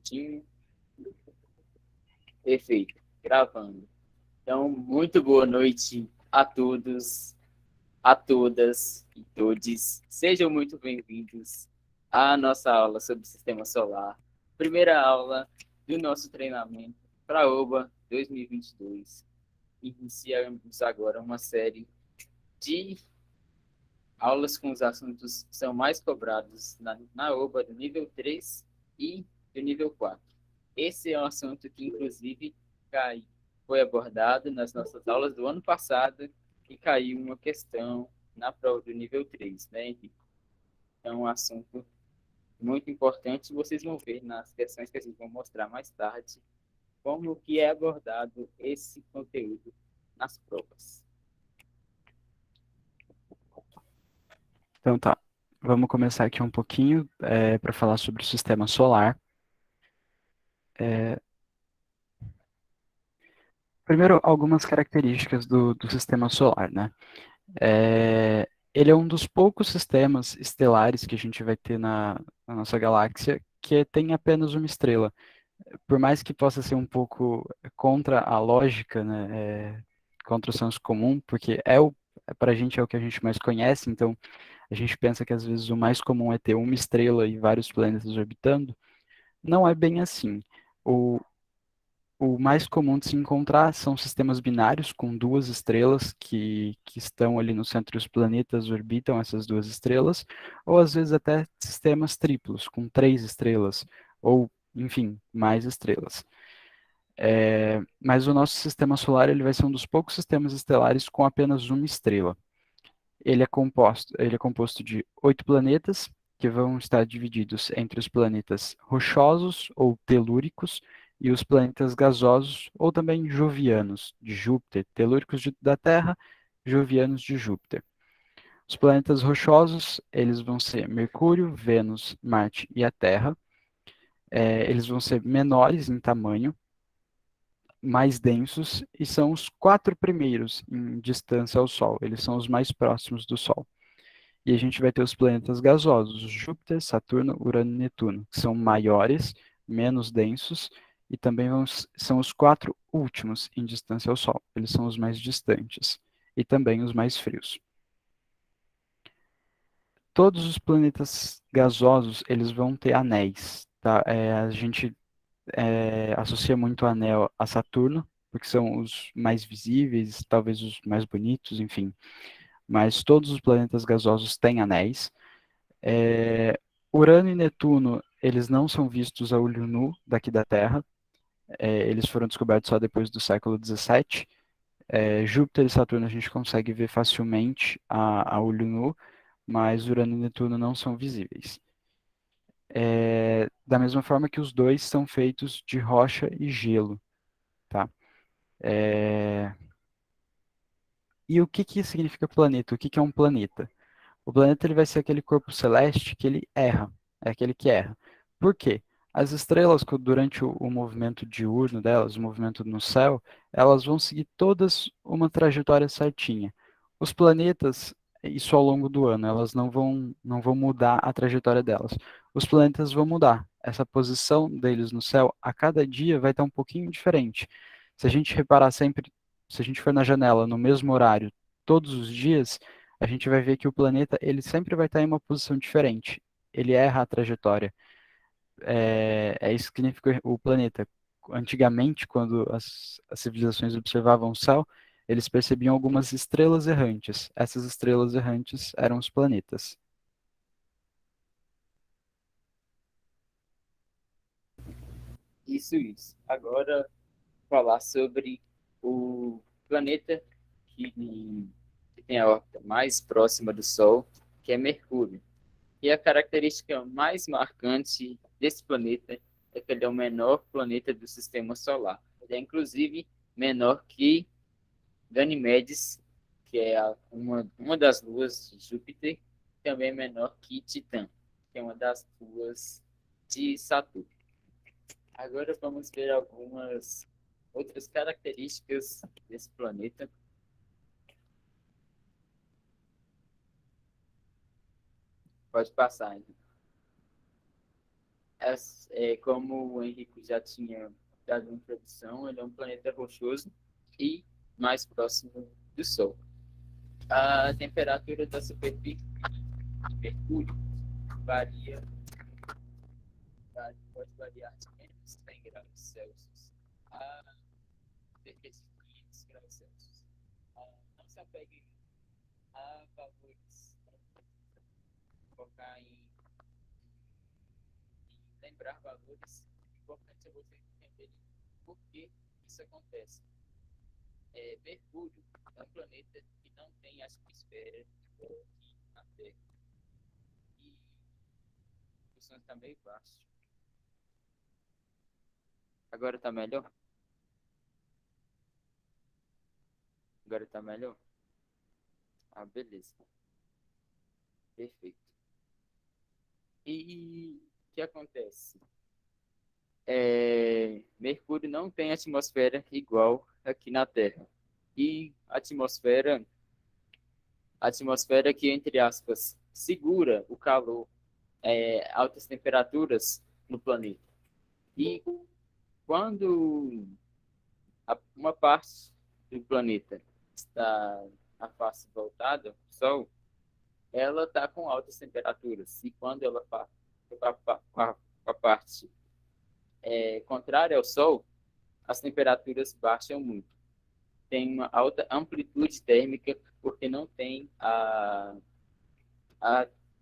Certinho. Perfeito. Gravando. Então, muito boa noite a todos, a todas e todes. Sejam muito bem-vindos à nossa aula sobre Sistema Solar. Primeira aula do nosso treinamento para a OBA 2022. Iniciamos agora uma série de aulas com os assuntos que são mais cobrados na OBA do nível 3 e do nível 4. Esse é um assunto que, inclusive, foi abordado nas nossas aulas do ano passado e caiu uma questão na prova do nível 3, né, Henrique? É um assunto muito importante. Vocês vão ver nas questões que a gente vai mostrar mais tarde como que é abordado esse conteúdo nas provas. Então tá, vamos começar aqui um pouquinho para falar sobre o sistema solar. Primeiro, algumas características do sistema solar, né? Ele é um dos poucos sistemas estelares que a gente vai ter na nossa galáxia que tem apenas uma estrela. Por mais que possa ser um pouco contra a lógica, né? Contra o senso comum, porque para a gente é o que a gente mais conhece, então a gente pensa que às vezes o mais comum é ter uma estrela e vários planetas orbitando. Não é bem assim. O, o mais comum de se encontrar são sistemas binários com duas estrelas que estão ali no centro dos planetas, orbitam essas duas estrelas, ou às vezes até sistemas triplos, com três estrelas, ou, enfim, mais estrelas. Mas o nosso sistema solar ele vai ser um dos poucos sistemas estelares com apenas uma estrela. Ele é composto de 8 planetas, que vão estar divididos entre os planetas rochosos ou telúricos e os planetas gasosos ou também jovianos de Júpiter, telúricos da Terra, jovianos de Júpiter. Os planetas rochosos, eles vão ser Mercúrio, Vênus, Marte e a Terra. Eles vão ser menores em tamanho, mais densos e são os quatro primeiros em distância ao Sol. Eles são os mais próximos do Sol. E a gente vai ter os planetas gasosos, Júpiter, Saturno, Urano e Netuno, que são maiores, menos densos, e também são os quatro últimos em distância ao Sol. Eles são os mais distantes e também os mais frios. Todos os planetas gasosos, eles vão ter anéis, tá? A gente associa muito o anel a Saturno, porque são os mais visíveis, talvez os mais bonitos, enfim. Mas todos os planetas gasosos têm anéis. É, Urano e Netuno, eles não são vistos a olho nu daqui da Terra. Eles foram descobertos só depois do século 17. Júpiter e Saturno a gente consegue ver facilmente a olho nu, mas Urano e Netuno não são visíveis. Da mesma forma que os dois são feitos de rocha e gelo, tá? É, E o que que significa planeta? O que que é um planeta? O planeta ele vai ser aquele corpo celeste que ele erra, é aquele que erra. Por quê? As estrelas, durante o movimento diurno delas, o movimento no céu, elas vão seguir todas uma trajetória certinha. Os planetas, isso ao longo do ano, elas não vão mudar a trajetória delas. Os planetas vão mudar. Essa posição deles no céu, a cada dia vai estar um pouquinho diferente. Se a gente reparar sempre, se a gente for na janela no mesmo horário, todos os dias, a gente vai ver que o planeta ele sempre vai estar em uma posição diferente. Ele erra a trajetória. É isso que significa o planeta. Antigamente, quando as civilizações observavam o céu, eles percebiam algumas estrelas errantes. Essas estrelas errantes eram os planetas. Isso. Agora, falar sobre o planeta que tem a órbita mais próxima do Sol, que é Mercúrio. E a característica mais marcante desse planeta é que ele é o menor planeta do Sistema Solar. Ele é, inclusive, menor que Ganymedes, que é uma das luas de Júpiter, também é menor que Titã, que é uma das luas de Saturno. Agora vamos ver algumas outras características desse planeta. Pode passar, hein? Como o Henrique já tinha dado uma introdução, ele é um planeta rochoso e mais próximo do Sol. A temperatura da superfície de Mercúrio varia, pode variar de menos 100 graus Celsius a cerca de 500 graus Celsius. Não se apegue a valores, focar em lembrar valores. O importante é você entender por que isso acontece. Mercúrio é um planeta que não tem atmosfera aqui na Terra. E o som está meio baixo. Agora está melhor? Agora está melhor? Ah, beleza. Perfeito. E o que acontece? Mercúrio não tem atmosfera igual aqui na Terra. E a atmosfera que, entre aspas, segura o calor, altas temperaturas no planeta. E quando uma parte do planeta está a face voltada ao Sol, ela está com altas temperaturas. E quando ela passa a parte contrária ao Sol, as temperaturas baixam muito. Tem uma alta amplitude térmica porque não tem a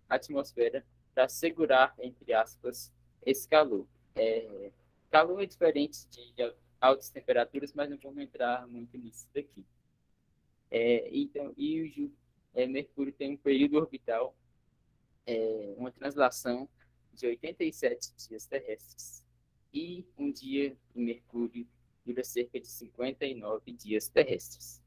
atmosfera para segurar, entre aspas, esse calor. Calor é diferente de altas temperaturas, mas não vamos entrar muito nisso daqui. Então, Mercúrio tem um período orbital, uma translação de 87 dias terrestres. E um dia em Mercúrio dura cerca de 59 dias terrestres.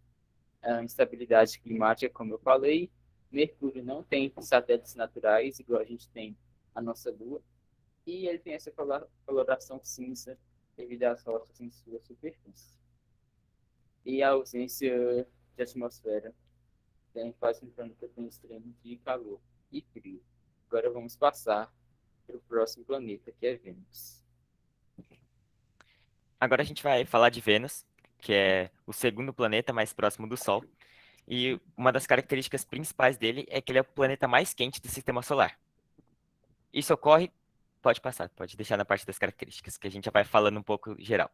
A instabilidade climática, como eu falei, Mercúrio não tem satélites naturais, igual a gente tem a nossa Lua, e ele tem essa coloração cinza devido às rochas em sua superfície. E a ausência de atmosfera faz com que o planeta tenha extremo de calor e frio. Agora vamos passar para o próximo planeta, que é Vênus. Agora a gente vai falar de Vênus, que é o segundo planeta mais próximo do Sol. E uma das características principais dele é que ele é o planeta mais quente do sistema solar. Isso ocorre. Pode passar, pode deixar na parte das características, que a gente já vai falando um pouco geral.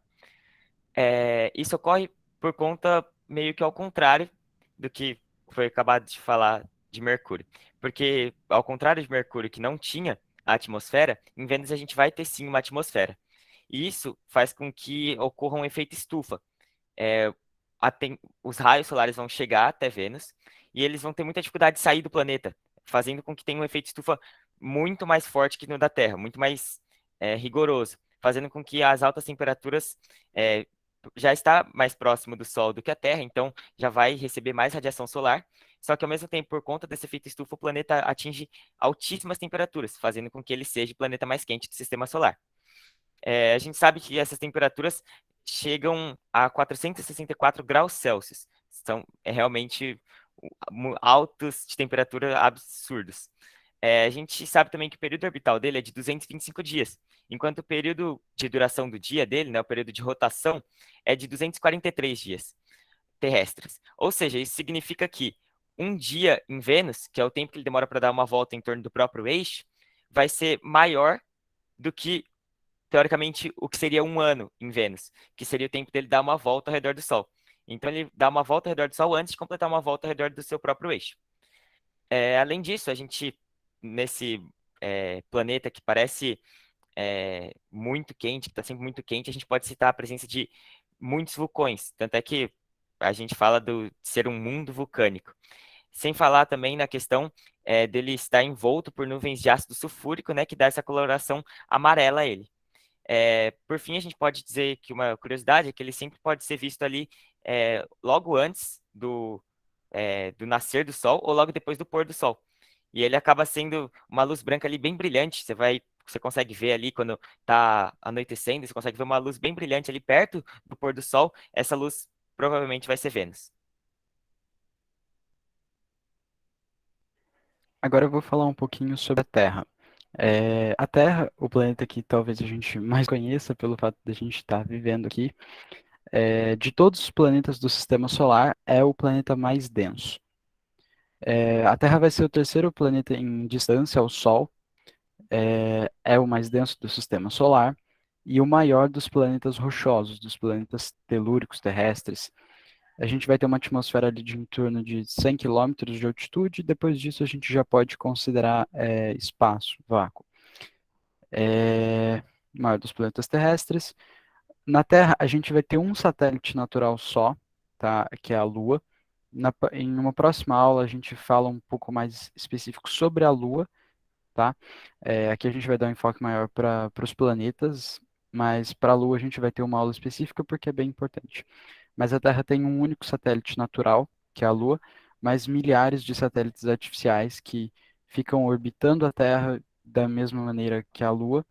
Isso ocorre por conta meio que ao contrário do que foi acabado de falar de Mercúrio. Porque, ao contrário de Mercúrio, que não tinha a atmosfera, em Vênus a gente vai ter sim uma atmosfera. E isso faz com que ocorra um efeito estufa. É, os raios solares vão chegar até Vênus e eles vão ter muita dificuldade de sair do planeta, fazendo com que tenha um efeito estufa muito mais forte que no da Terra, muito mais rigoroso, fazendo com que as altas temperaturas é, já está mais próximo do Sol do que a Terra, então já vai receber mais radiação solar. Só que ao mesmo tempo, por conta desse efeito estufa, o planeta atinge altíssimas temperaturas, fazendo com que ele seja o planeta mais quente do sistema solar. A gente sabe que essas temperaturas chegam a 464 graus Celsius. São realmente altos de temperatura absurdos. A gente sabe também que o período orbital dele é de 225 dias, enquanto o período de duração do dia dele, né, o período de rotação, é de 243 dias terrestres. Ou seja, isso significa que um dia em Vênus, que é o tempo que ele demora para dar uma volta em torno do próprio eixo, vai ser maior do que teoricamente, o que seria um ano em Vênus, que seria o tempo dele dar uma volta ao redor do Sol. Então, ele dá uma volta ao redor do Sol antes de completar uma volta ao redor do seu próprio eixo. Além disso, a gente, nesse planeta que parece muito quente, que está sempre muito quente, a gente pode citar a presença de muitos vulcões. Tanto é que a gente fala de ser um mundo vulcânico. Sem falar também na questão dele estar envolto por nuvens de ácido sulfúrico, né, que dá essa coloração amarela a ele. Por fim, a gente pode dizer que uma curiosidade é que ele sempre pode ser visto ali logo antes do nascer do sol ou logo depois do pôr do sol. E ele acaba sendo uma luz branca ali bem brilhante. Você consegue ver ali quando está anoitecendo, você consegue ver uma luz bem brilhante ali perto do pôr do sol. Essa luz provavelmente vai ser Vênus. Agora eu vou falar um pouquinho sobre a Terra. A Terra, o planeta que talvez a gente mais conheça pelo fato de a gente estar vivendo aqui, de todos os planetas do Sistema Solar, é o planeta mais denso. A Terra vai ser o terceiro planeta em distância ao Sol, é o mais denso do Sistema Solar e o maior dos planetas rochosos, dos planetas telúricos terrestres. A gente vai ter uma atmosfera ali de em torno de 100 quilômetros de altitude, depois disso a gente já pode considerar espaço, vácuo. Maior dos planetas terrestres. Na Terra, a gente vai ter um satélite natural só, tá? Que é a Lua. Em uma próxima aula, a gente fala um pouco mais específico sobre a Lua, tá? Aqui a gente vai dar um enfoque maior para os planetas, mas para a Lua a gente vai ter uma aula específica porque é bem importante. Mas a Terra tem um único satélite natural, que é a Lua, mas milhares de satélites artificiais que ficam orbitando a Terra da mesma maneira que a Lua,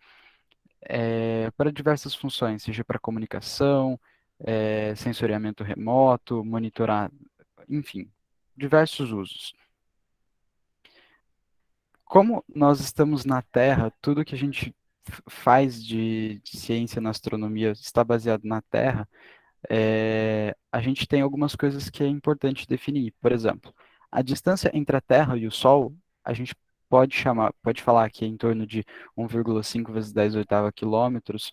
para diversas funções, seja para comunicação, sensoriamento remoto, monitorar, enfim, diversos usos. Como nós estamos na Terra, tudo que a gente faz de ciência na astronomia está baseado na Terra, a gente tem algumas coisas que é importante definir. Por exemplo, a distância entre a Terra e o Sol, a gente pode falar que é em torno de 1,5 vezes 10 oitava quilômetros,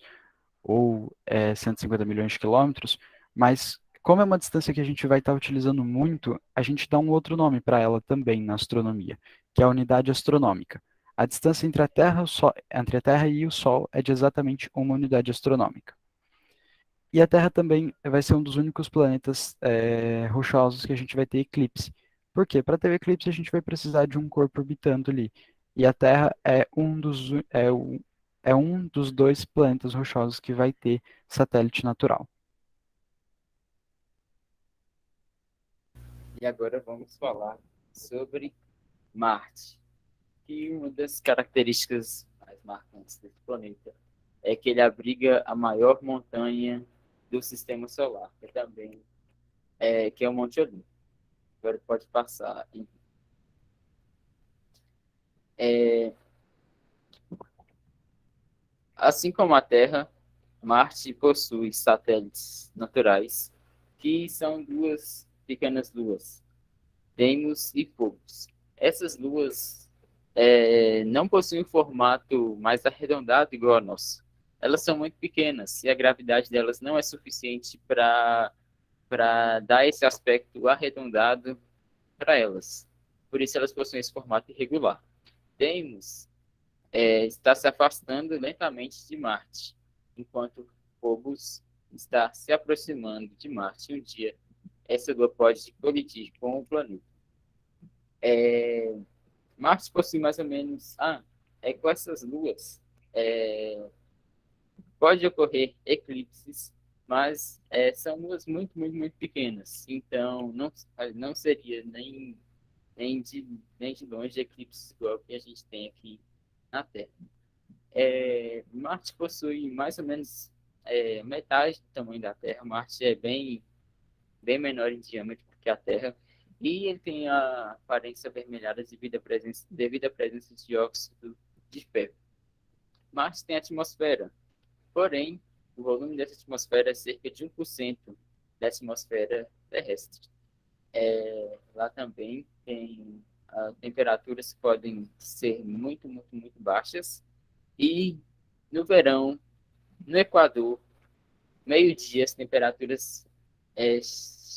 ou 150 milhões de quilômetros, mas como é uma distância que a gente vai estar utilizando muito, a gente dá um outro nome para ela também na astronomia, que é a unidade astronômica. A distância entre a Terra, entre a Terra e o Sol é de exatamente uma unidade astronômica. E a Terra também vai ser um dos únicos planetas rochosos que a gente vai ter eclipse. Por quê? Para ter eclipse, a gente vai precisar de um corpo orbitando ali. E a Terra é um dos dois planetas rochosos que vai ter satélite natural. E agora vamos falar sobre Marte. E uma das características mais marcantes desse planeta é que ele abriga a maior montanha do Sistema Solar, que é o Monte Olimpo. Agora pode passar. É, assim como a Terra, Marte possui satélites naturais, que são duas pequenas luas, Deimos e Phobos. Essas luas não possuem um formato mais arredondado igual ao nosso. Elas são muito pequenas e a gravidade delas não é suficiente para dar esse aspecto arredondado para elas. Por isso elas possuem esse formato irregular. Deimos está se afastando lentamente de Marte, enquanto Phobos está se aproximando de Marte. Um dia, essa lua pode colidir com o planeta. Marte possui mais ou menos... com essas luas, pode ocorrer eclipses, mas são luas muito, muito, muito pequenas. Então, não seria nem de longe eclipses igual que a gente tem aqui na Terra. Marte possui mais ou menos metade do tamanho da Terra. Marte é bem, bem menor em diâmetro que a Terra. E ele tem a aparência avermelhada devido à presença de dióxido de ferro. Marte tem atmosfera, porém, o volume dessa atmosfera é cerca de 1% da atmosfera terrestre. Lá também tem temperaturas que podem ser muito, muito, muito baixas. E no verão, no Equador, meio-dia, as temperaturas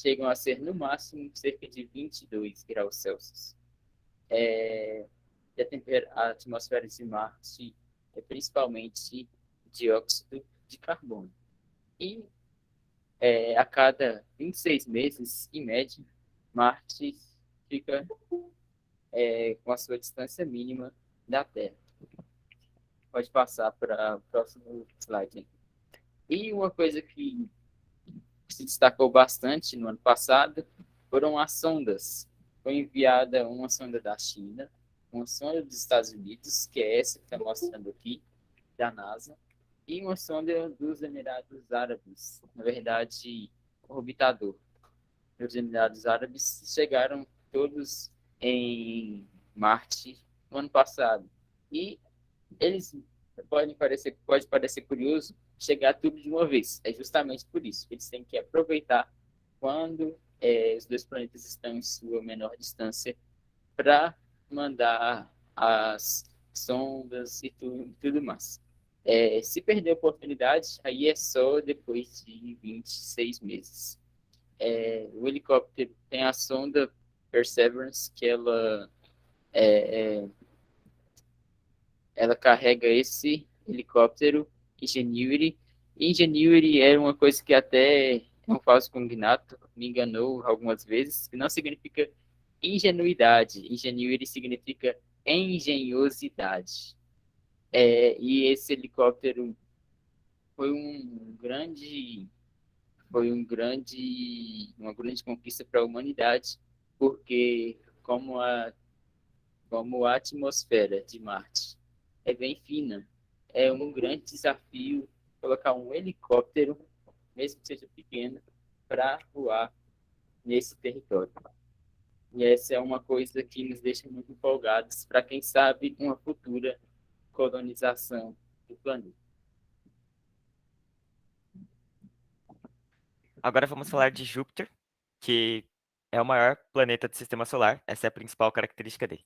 chegam a ser, no máximo, cerca de 22 graus Celsius. A atmosfera de Marte é principalmente dióxido de carbono. E a cada 26 meses, em média, Marte fica com a sua distância mínima da Terra. Pode passar para o próximo slide. E uma coisa que se destacou bastante no ano passado foram as sondas. Foi enviada uma sonda da China, uma sonda dos Estados Unidos, que é essa que está mostrando aqui, da NASA, e uma sonda dos Emirados Árabes, na verdade, orbitador. Os Emirados Árabes chegaram todos em Marte no ano passado. E Eles pode parecer curioso chegar tudo de uma vez. É justamente por isso. Eles têm que aproveitar quando os dois planetas estão em sua menor distância para mandar as sondas e tudo mais. Se perder a oportunidade, aí é só depois de 26 meses. O helicóptero tem a sonda Perseverance, que ela carrega esse helicóptero Ingenuity. Ingenuity era uma coisa que até um falso cognato me enganou algumas vezes, que não significa ingenuidade. Ingenuity significa engenhosidade. E esse helicóptero foi uma grande conquista para a humanidade, porque como a atmosfera de Marte é bem fina, é um grande desafio colocar um helicóptero, mesmo que seja pequeno, para voar nesse território. E essa é uma coisa que nos deixa muito empolgados para quem sabe uma futura colonização do planeta. Agora vamos falar de Júpiter, que é o maior planeta do sistema solar. Essa é a principal característica dele.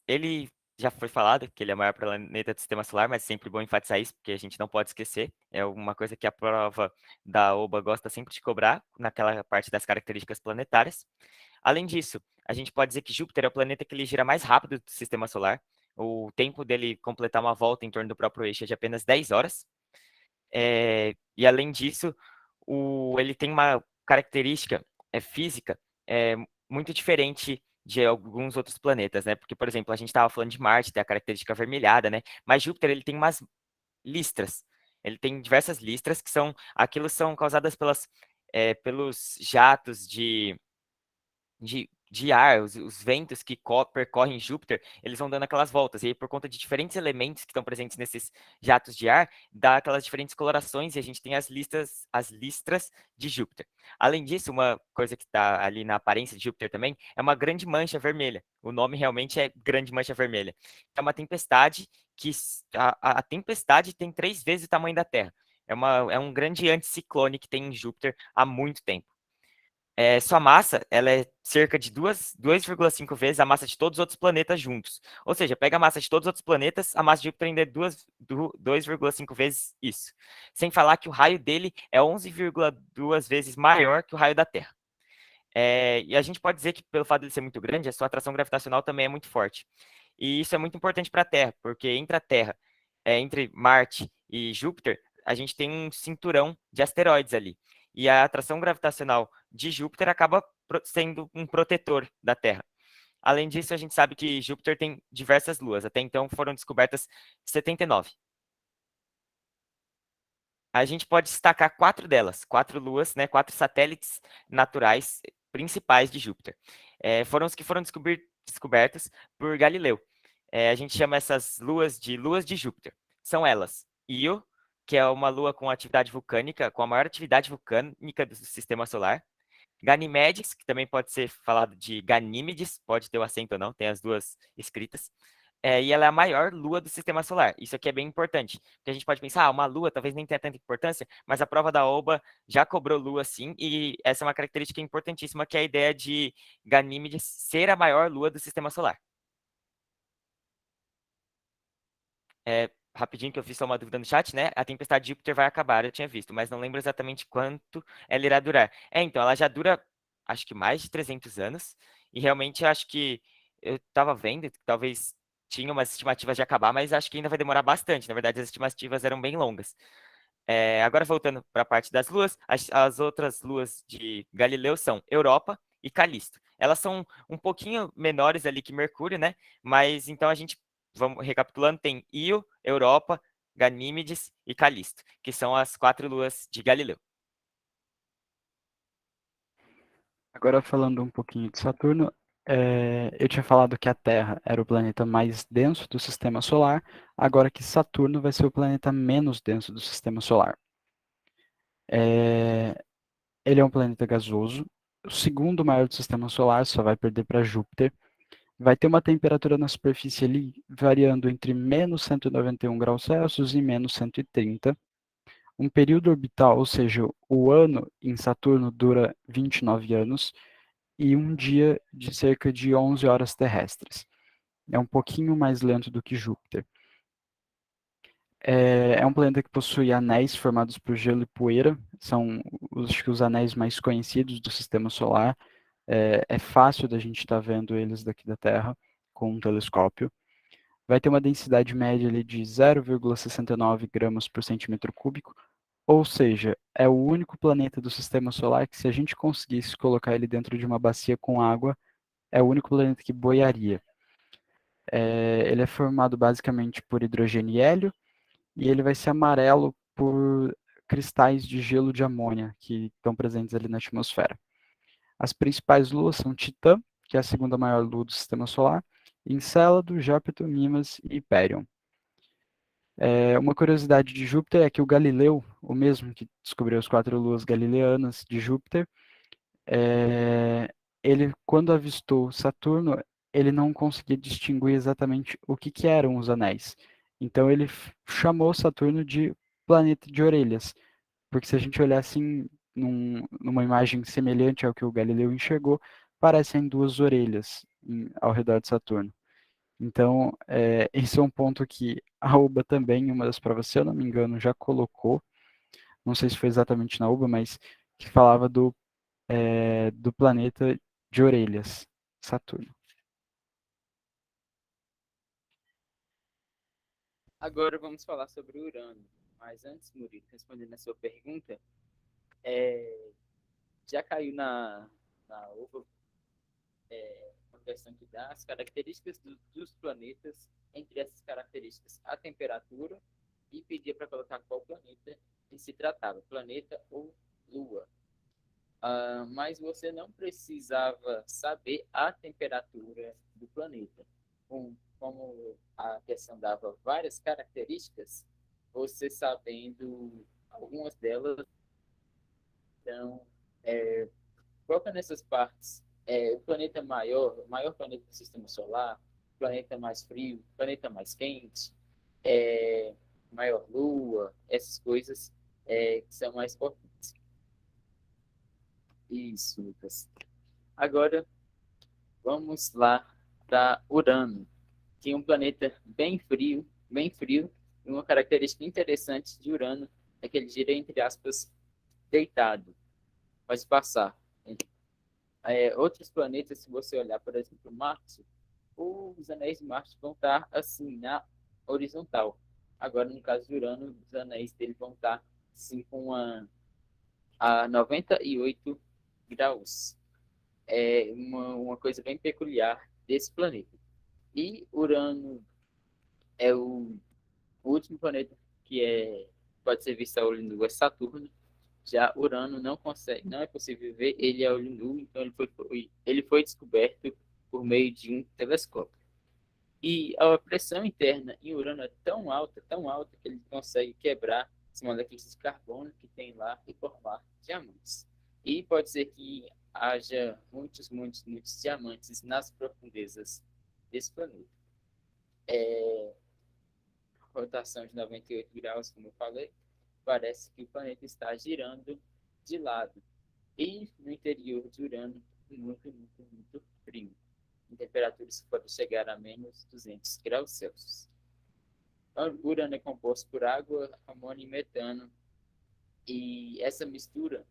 Ele já foi falado que ele é o maior planeta do sistema solar, mas é sempre bom enfatizar isso, porque a gente não pode esquecer. É uma coisa que a prova da OBA gosta sempre de cobrar, naquela parte das características planetárias. Além disso, a gente pode dizer que Júpiter é o planeta que ele gira mais rápido do sistema solar. O tempo dele completar uma volta em torno do próprio eixo é de apenas 10 horas. E além disso, ele tem uma característica física muito diferente de alguns outros planetas, né? Porque, por exemplo, a gente estava falando de Marte, tem a característica avermelhada, né? Mas Júpiter, ele tem umas listras. Ele tem diversas listras que são causadas pelos jatos de ar, os ventos que percorrem Júpiter, eles vão dando aquelas voltas. E aí, por conta de diferentes elementos que estão presentes nesses jatos de ar, dá aquelas diferentes colorações e a gente tem as listras de Júpiter. Além disso, uma coisa que está ali na aparência de Júpiter também é uma grande mancha vermelha. O nome realmente é Grande Mancha Vermelha. É uma tempestade que a tempestade tem 3 vezes o tamanho da Terra. É um grande anticiclone que tem em Júpiter há muito tempo. Sua massa ela é cerca de 2,5 vezes a massa de todos os outros planetas juntos. Ou seja, pega a massa de todos os outros planetas, a massa de Júpiter ainda é 2,5 vezes isso. Sem falar que o raio dele é 11,2 vezes maior que o raio da Terra. E a gente pode dizer que, pelo fato de ele ser muito grande, a sua atração gravitacional também é muito forte. E isso é muito importante para a Terra, porque entre Marte e Júpiter, a gente tem um cinturão de asteroides ali. E a atração gravitacional de Júpiter acaba sendo um protetor da Terra. Além disso, a gente sabe que Júpiter tem diversas luas. Até então foram descobertas 79. A gente pode destacar 4 delas, 4 luas, né, 4 satélites naturais principais de Júpiter. Foram os que foram descobertas por Galileu. A gente chama essas luas de Júpiter. São elas: Io, que é uma lua com atividade vulcânica, com a maior atividade vulcânica do sistema solar. Ganymedes, que também pode ser falado de Ganímedes, pode ter o acento ou não, tem as duas escritas. E ela é a maior lua do sistema solar. Isso aqui é bem importante, porque a gente pode pensar, uma lua talvez nem tenha tanta importância, mas a prova da OBA já cobrou lua sim, e essa é uma característica importantíssima, que é a ideia de Ganímedes ser a maior lua do sistema solar. Rapidinho que eu fiz só uma dúvida no chat, né? A tempestade de Júpiter vai acabar, eu tinha visto, mas não lembro exatamente quanto ela irá durar. Então, ela já dura, acho que mais de 300 anos, e realmente acho que eu estava vendo que talvez tinha umas estimativas de acabar, mas acho que ainda vai demorar bastante. Na verdade, as estimativas eram bem longas. Agora, voltando para a parte das luas, as outras luas de Galileu são Europa e Calisto. Elas são um pouquinho menores ali que Mercúrio, né? Mas então a gente, vamos recapitulando, tem Io, Europa, Ganímedes e Calisto, que são as 4 luas de Galileu. Agora falando um pouquinho de Saturno, eu tinha falado que a Terra era o planeta mais denso do sistema solar, agora que Saturno vai ser o planeta menos denso do sistema solar. Ele é um planeta gasoso, o segundo maior do sistema solar, só vai perder para Júpiter, vai ter uma temperatura na superfície ali variando entre menos 191 graus Celsius e menos 130. Um período orbital, ou seja, o ano em Saturno dura 29 anos e um dia de cerca de 11 horas terrestres. É um pouquinho mais lento do que Júpiter. É um planeta que possui anéis formados por gelo e poeira, são acho que os anéis mais conhecidos do sistema solar. É fácil da gente estar vendo eles daqui da Terra com um telescópio. Vai ter uma densidade média ali de 0,69 gramas por centímetro cúbico, ou seja, é o único planeta do sistema solar que, se a gente conseguisse colocar ele dentro de uma bacia com água, é o único planeta que boiaria. Ele é formado basicamente por hidrogênio e hélio, e ele vai ser amarelo por cristais de gelo de amônia que estão presentes ali na atmosfera. As principais luas são Titã, que é a segunda maior lua do sistema solar, Encélado, Júpiter, Mimas e Hyperion. Uma curiosidade de Júpiter é que o Galileu, o mesmo que descobriu as 4 luas galileanas de Júpiter, ele, quando avistou Saturno, ele não conseguia distinguir exatamente o que eram os anéis. Então ele chamou Saturno de planeta de orelhas, porque se a gente olhar assim numa imagem semelhante ao que o Galileu enxergou, parecem duas orelhas ao redor de Saturno. Então, esse é um ponto que a UBA também, em uma das provas, se eu não me engano, já colocou, não sei se foi exatamente na UBA, mas que falava do planeta de orelhas, Saturno. Agora vamos falar sobre Urano. Mas antes, Murilo, respondendo a sua pergunta, já caiu na UVA uma questão que dá as características dos planetas, entre essas características a temperatura, e pedia para colocar qual planeta que se tratava, planeta ou lua. Mas você não precisava saber a temperatura do planeta. Como a questão dava várias características, você sabendo algumas delas, então, foca nessas partes. O planeta maior, o maior planeta do sistema solar, planeta mais frio, planeta mais quente, maior lua, essas coisas que são mais importantes. Isso, Lucas. Agora, vamos lá para Urano, que é um planeta bem frio, e uma característica interessante de Urano é que ele gira, entre aspas, deitado. Pode passar. Outros planetas, se você olhar, por exemplo, Marte, os anéis de Marte vão estar assim, na horizontal. Agora, no caso de Urano, os anéis dele vão estar assim, a 98 graus. É uma coisa bem peculiar desse planeta. E Urano é o último planeta que pode ser visto a olho nu, é Saturno. Já Urano não é possível ver ele a olho nu, então ele foi descoberto por meio de um telescópio. E a pressão interna em Urano é tão alta, que ele consegue quebrar as moléculas de carbono que tem lá e formar diamantes. E pode ser que haja muitos diamantes nas profundezas desse planeta. Rotação de 98 graus, como eu falei, parece que o planeta está girando de lado. E no interior de Urano, muito frio. Em temperaturas que podem chegar a menos 200 graus Celsius. Urano é composto por água, amônia e metano. E essa mistura,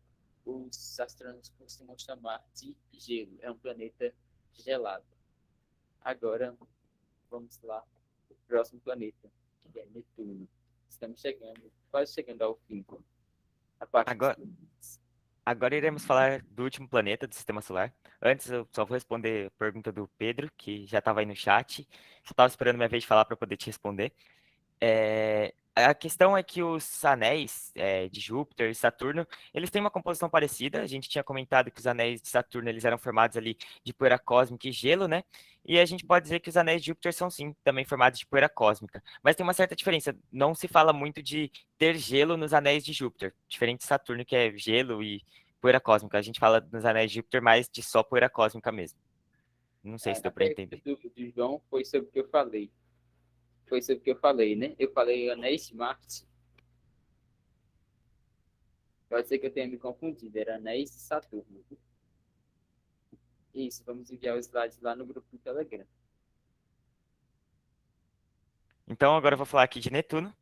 os astrônomos costumam chamar de gelo. É um planeta gelado. Agora, vamos lá para o próximo planeta, que é Netuno. Estamos quase chegando ao fim. A parte Agora iremos falar do último planeta do Sistema Solar. Antes, eu só vou responder a pergunta do Pedro, que já estava aí no chat. Só estava esperando minha vez de falar para poder te responder. A questão é que os anéis de Júpiter e Saturno, eles têm uma composição parecida. A gente tinha comentado que os anéis de Saturno eles eram formados ali de poeira cósmica e gelo, né? E a gente pode dizer que os anéis de Júpiter são sim também formados de poeira cósmica. Mas tem uma certa diferença. Não se fala muito de ter gelo nos anéis de Júpiter, diferente de Saturno, que é gelo e poeira cósmica. A gente fala nos anéis de Júpiter mais de só poeira cósmica mesmo. Não sei se Na deu para pergunta entender. do João foi sobre o que eu falei. Foi sobre o que eu falei, né? Eu falei anéis de Marte. Pode ser que eu tenha me confundido. Era anéis de Saturno. Isso, vamos enviar os slides lá no grupo do Telegram. Então, agora eu vou falar aqui de Netuno.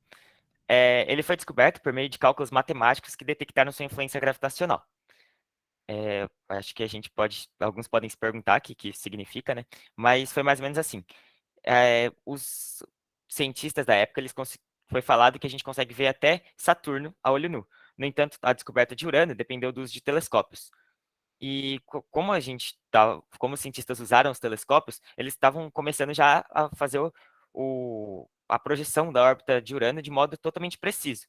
Ele foi descoberto por meio de cálculos matemáticos que detectaram sua influência gravitacional. Acho que alguns podem se perguntar o que isso significa, né? Mas foi mais ou menos assim. Os cientistas da época, foi falado que a gente consegue ver até Saturno a olho nu. No entanto, a descoberta de Urano dependeu do uso de telescópios. E como os cientistas usaram os telescópios, eles estavam começando já a fazer a projeção da órbita de Urano de modo totalmente preciso.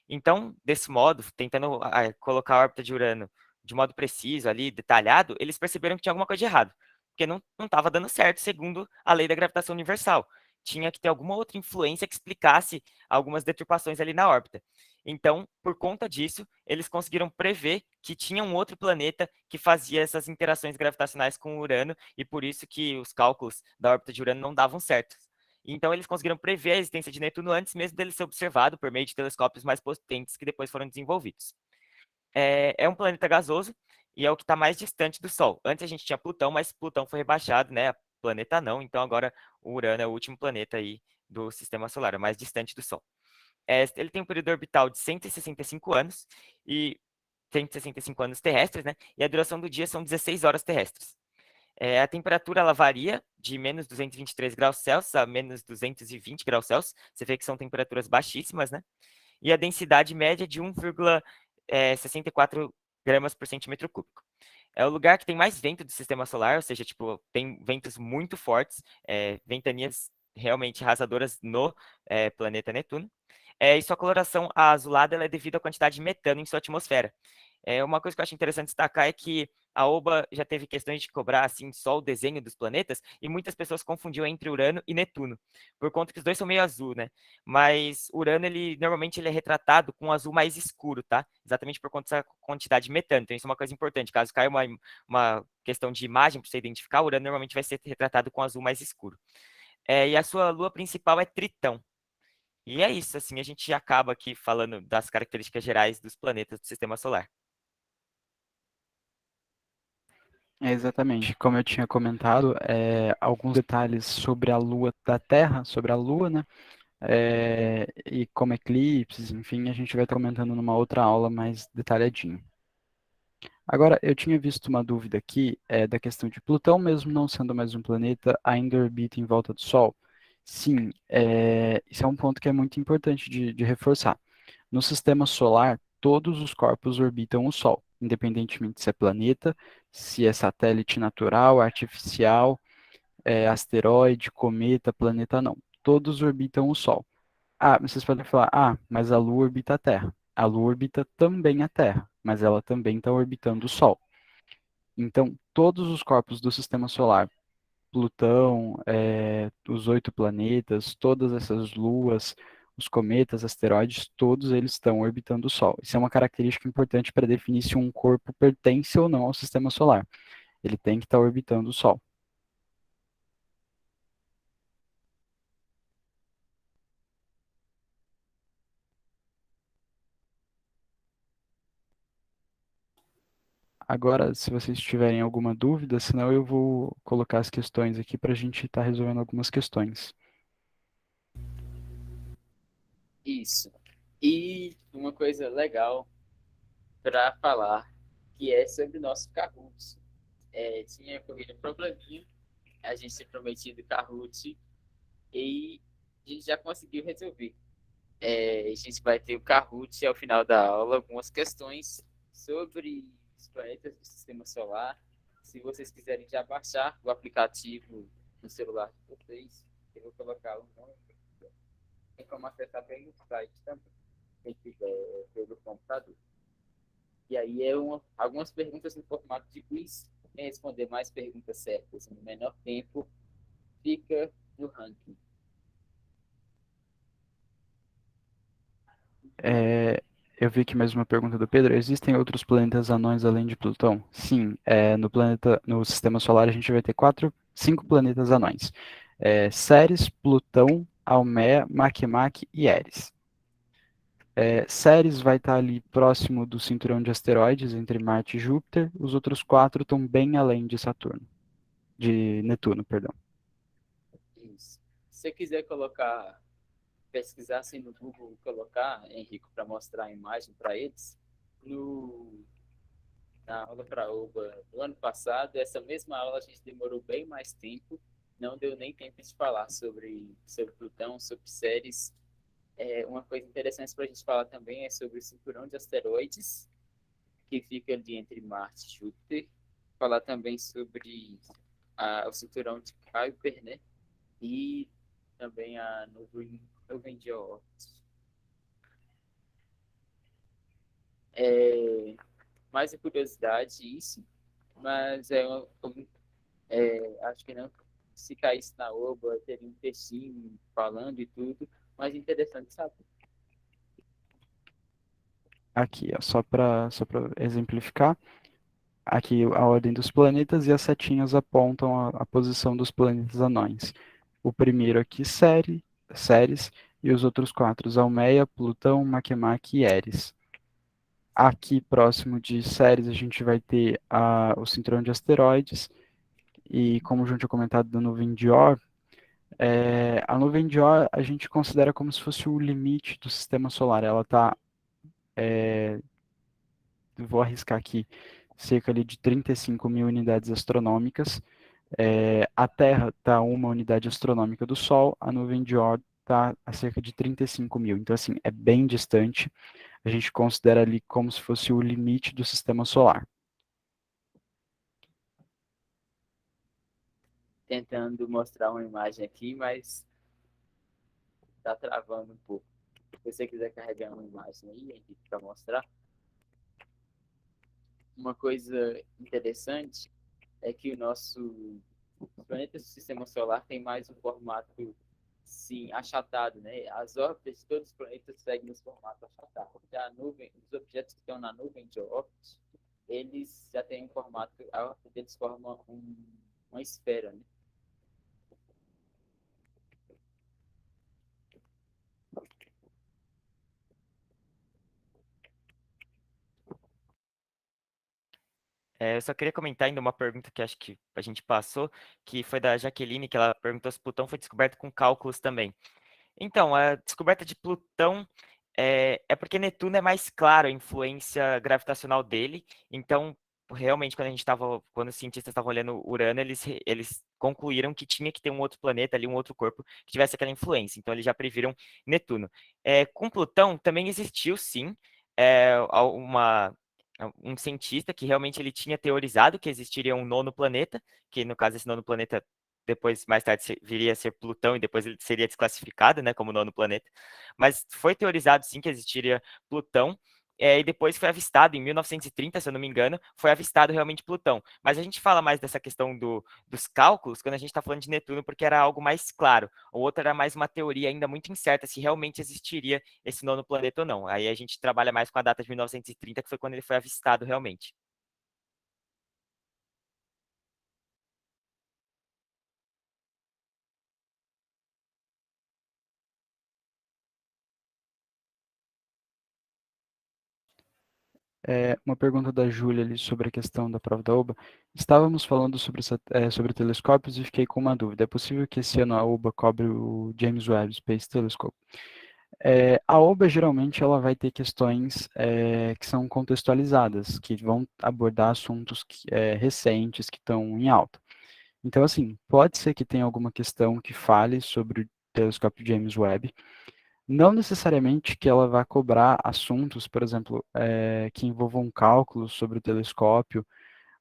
Então, desse modo, tentando colocar a órbita de Urano de modo preciso ali, detalhado, eles perceberam que tinha alguma coisa de errado, porque não estava dando certo segundo a lei da gravitação universal. Tinha que ter alguma outra influência que explicasse algumas deturpações ali na órbita. Então, por conta disso, eles conseguiram prever que tinha um outro planeta que fazia essas interações gravitacionais com o Urano, e por isso que os cálculos da órbita de Urano não davam certo. Então, eles conseguiram prever a existência de Netuno antes mesmo dele ser observado por meio de telescópios mais potentes que depois foram desenvolvidos. É um planeta gasoso e é o que está mais distante do Sol. Antes a gente tinha Plutão, mas Plutão foi rebaixado, né? Planeta não, então agora o Urano é o último planeta aí do Sistema Solar, é o mais distante do Sol. Ele tem um período orbital de 165 anos, e 165 anos terrestres, né? E a duração do dia são 16 horas terrestres. A temperatura ela varia de menos 223 graus Celsius a menos 220 graus Celsius. Você vê que são temperaturas baixíssimas, né? E a densidade média de 1,64 gramas por centímetro cúbico. É o lugar que tem mais vento do sistema solar, ou seja, tipo, tem ventos muito fortes, ventanias realmente arrasadoras no planeta Netuno. E sua coloração azulada ela é devido à quantidade de metano em sua atmosfera. Uma coisa que eu acho interessante destacar é que a OBA já teve questões de cobrar assim só o desenho dos planetas e muitas pessoas confundiam entre Urano e Netuno, por conta que os dois são meio azul, né? Mas Urano ele normalmente ele é retratado com um azul mais escuro, tá? Exatamente por conta dessa quantidade de metano. Então isso é uma coisa importante. Caso caia uma questão de imagem para você identificar, Urano normalmente vai ser retratado com azul mais escuro. E a sua lua principal é Tritão. E é isso, assim, a gente acaba aqui falando das características gerais dos planetas do Sistema Solar. Exatamente. Como eu tinha comentado, alguns detalhes sobre a Lua da Terra, sobre a Lua, né? E como eclipses, enfim, a gente vai estar comentando numa outra aula mais detalhadinho. Agora, eu tinha visto uma dúvida aqui, da questão de Plutão, mesmo não sendo mais um planeta, ainda orbita em volta do Sol. Sim, isso é um ponto que é muito importante de reforçar. No sistema solar, todos os corpos orbitam o Sol, independentemente se é planeta, se é satélite natural, artificial, asteroide, cometa, planeta não. Todos orbitam o Sol. Ah, vocês podem falar, mas a Lua orbita a Terra. A Lua orbita também a Terra, mas ela também está orbitando o Sol. Então, todos os corpos do sistema solar, Plutão, os 8 planetas, todas essas luas, os cometas, asteroides, todos eles estão orbitando o Sol. Isso é uma característica importante para definir se um corpo pertence ou não ao sistema solar. Ele tem que estar orbitando o Sol. Agora, se vocês tiverem alguma dúvida, senão eu vou colocar as questões aqui para a gente estar resolvendo algumas questões. Isso. E uma coisa legal para falar, que é sobre o nosso Kahoot. Tinha ocorrido um probleminha, a gente tinha prometido Kahoot e a gente já conseguiu resolver. A gente vai ter o Kahoot ao final da aula, algumas questões sobre os planetas do Sistema Solar. Se vocês quiserem já baixar o aplicativo no celular de vocês, eu vou colocar o nome. Tem como acessar pelo site também, quem tiver pelo computador. E aí algumas perguntas no formato de quiz. Quem responder mais perguntas certas no menor tempo fica no ranking. Eu vi aqui mais uma pergunta do Pedro. Existem outros planetas anões além de Plutão? Sim, no sistema solar a gente vai ter 4 5 planetas anões. Ceres, Plutão, Almeia, Makemake e Eris. Ceres vai estar ali próximo do cinturão de asteroides entre Marte e Júpiter. Os outros 4 estão bem além de Saturno, de Netuno, perdão. Isso. Se você quiser pesquisar assim no Google, colocar, Henrico, para mostrar a imagem para eles, na aula para OBA do ano passado, essa mesma aula a gente demorou bem mais tempo, não deu nem tempo de falar sobre Plutão, sobre Ceres. Uma coisa interessante para a gente falar também é sobre o cinturão de asteroides, que fica ali entre Marte e Júpiter. Falar também sobre o cinturão de Kuiper, né? E também a nuvem de Oort. Mais a curiosidade isso, mas acho que não, se caísse na OBA teria um textinho falando e tudo, mas interessante saber. Aqui, ó, só para exemplificar, aqui a ordem dos planetas e as setinhas apontam a posição dos planetas anões. O primeiro aqui, Ceres, e os outros 4, Almeia, Plutão, Makemake e Eris. Aqui, próximo de Ceres, a gente vai ter o cinturão de asteroides, e como o João tinha comentado da nuvem de Oort, a nuvem de Oort a gente considera como se fosse o limite do sistema solar. Ela está, vou arriscar aqui, cerca ali de 35 mil unidades astronômicas. A Terra está a uma unidade astronômica do Sol, a nuvem de Oort está a cerca de 35 mil. Então, assim, é bem distante. A gente considera ali como se fosse o limite do sistema solar. Tentando mostrar uma imagem aqui, mas está travando um pouco. Se você quiser carregar uma imagem aí, Henrique, para mostrar. Uma coisa interessante é que os planetas do Sistema Solar têm mais um formato, sim, achatado, né? As órbitas de todos os planetas seguem esse formato achatado. Já os objetos que estão na nuvem de Oort, eles já têm um formato, a órbita deles forma uma esfera, né? Eu só queria comentar ainda uma pergunta que acho que a gente passou, que foi da Jaqueline, que ela perguntou se Plutão foi descoberto com cálculos também. Então, a descoberta de Plutão é porque Netuno é mais claro a influência gravitacional dele. Então, realmente, quando os cientistas estavam olhando Urano, eles concluíram que tinha que ter um outro planeta ali, um outro corpo que tivesse aquela influência. Então, eles já previram Netuno. Com Plutão também existiu, sim, um cientista que realmente ele tinha teorizado que existiria um nono planeta, que no caso esse nono planeta depois, mais tarde, viria a ser Plutão e depois ele seria desclassificado, né, como nono planeta. Mas foi teorizado, sim, que existiria Plutão, e depois foi avistado, em 1930, se eu não me engano, foi avistado realmente Plutão. Mas a gente fala mais dessa questão dos cálculos quando a gente está falando de Netuno, porque era algo mais claro. O outro era mais uma teoria ainda muito incerta se realmente existiria esse nono planeta ou não. Aí a gente trabalha mais com a data de 1930, que foi quando ele foi avistado realmente. Uma pergunta da Júlia ali sobre a questão da prova da OBA. Estávamos falando sobre telescópios e fiquei com uma dúvida. É possível que esse ano a OBA cobre o James Webb Space Telescope? A OBA geralmente ela vai ter questões que são contextualizadas, que vão abordar assuntos recentes que estão em alta. Então, assim, pode ser que tenha alguma questão que fale sobre o telescópio James Webb, não necessariamente que ela vá cobrar assuntos, por exemplo, que envolvam cálculos sobre o telescópio,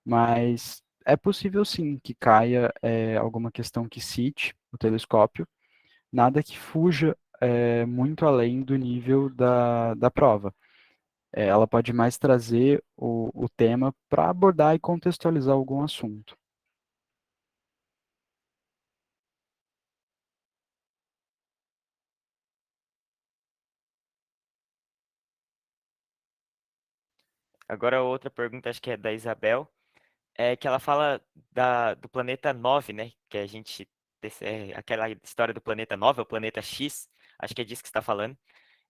mas é possível sim que caia alguma questão que cite o telescópio, nada que fuja muito além do nível da prova. Ela pode mais trazer o tema para abordar e contextualizar algum assunto. Agora, outra pergunta, acho que é da Isabel, que ela fala do planeta 9, né? que a gente aquela história do planeta 9, o planeta X, acho que é disso que você está falando.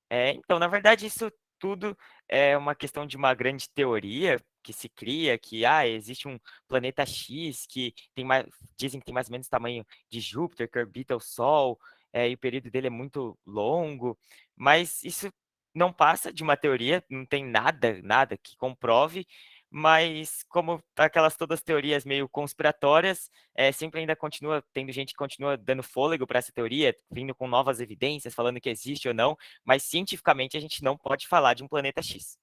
Então, na verdade, isso tudo é uma questão de uma grande teoria que se cria, que existe um planeta X que tem mais, dizem que tem mais ou menos tamanho de Júpiter, que orbita o Sol, e o período dele é muito longo, mas isso não passa de uma teoria, não tem nada que comprove, mas como aquelas todas teorias meio conspiratórias, sempre ainda continua tendo gente que continua dando fôlego para essa teoria, vindo com novas evidências, falando que existe ou não, mas cientificamente a gente não pode falar de um planeta X.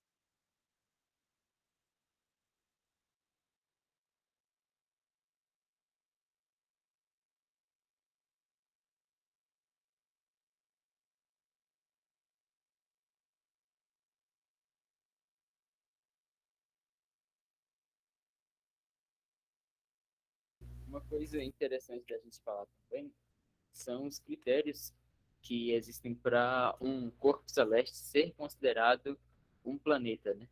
Uma coisa interessante da gente falar também são os critérios que existem para um corpo celeste ser considerado um planeta, né?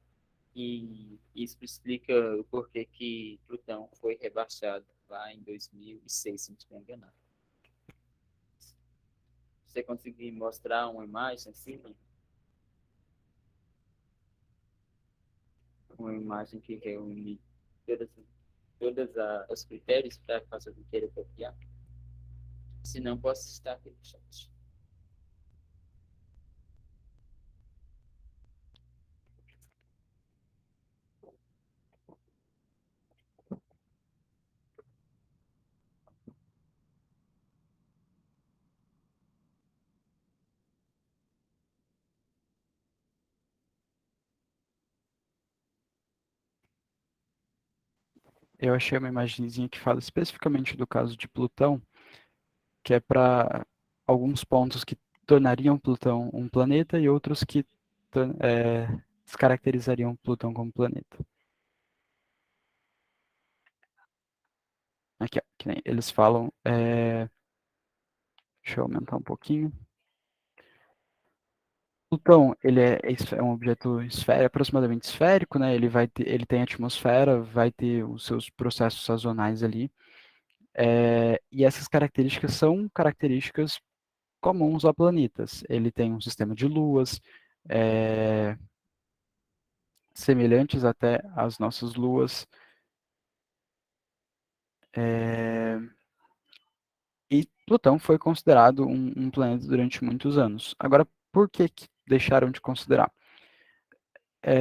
E isso explica o porquê que Plutão foi rebaixado lá em 2006, se não estiver enganado. Se você conseguir mostrar uma imagem assim, uma imagem que reúne todas, os critérios para fazer o queira copiar, se não posso estar aqui no chat. Eu achei uma imagenzinha que fala especificamente do caso de Plutão, que é para alguns pontos que tornariam Plutão um planeta e outros que descaracterizariam Plutão como planeta. Aqui, ó, que nem eles falam. Deixa eu aumentar um pouquinho. Plutão, ele é um objeto aproximadamente esférico, né? Ele tem atmosfera, vai ter os seus processos sazonais ali. E essas características são características comuns a planetas. Ele tem um sistema de luas, é, semelhantes até às nossas luas. É, e Plutão foi considerado um planeta durante muitos anos. Agora, por que deixaram de considerar?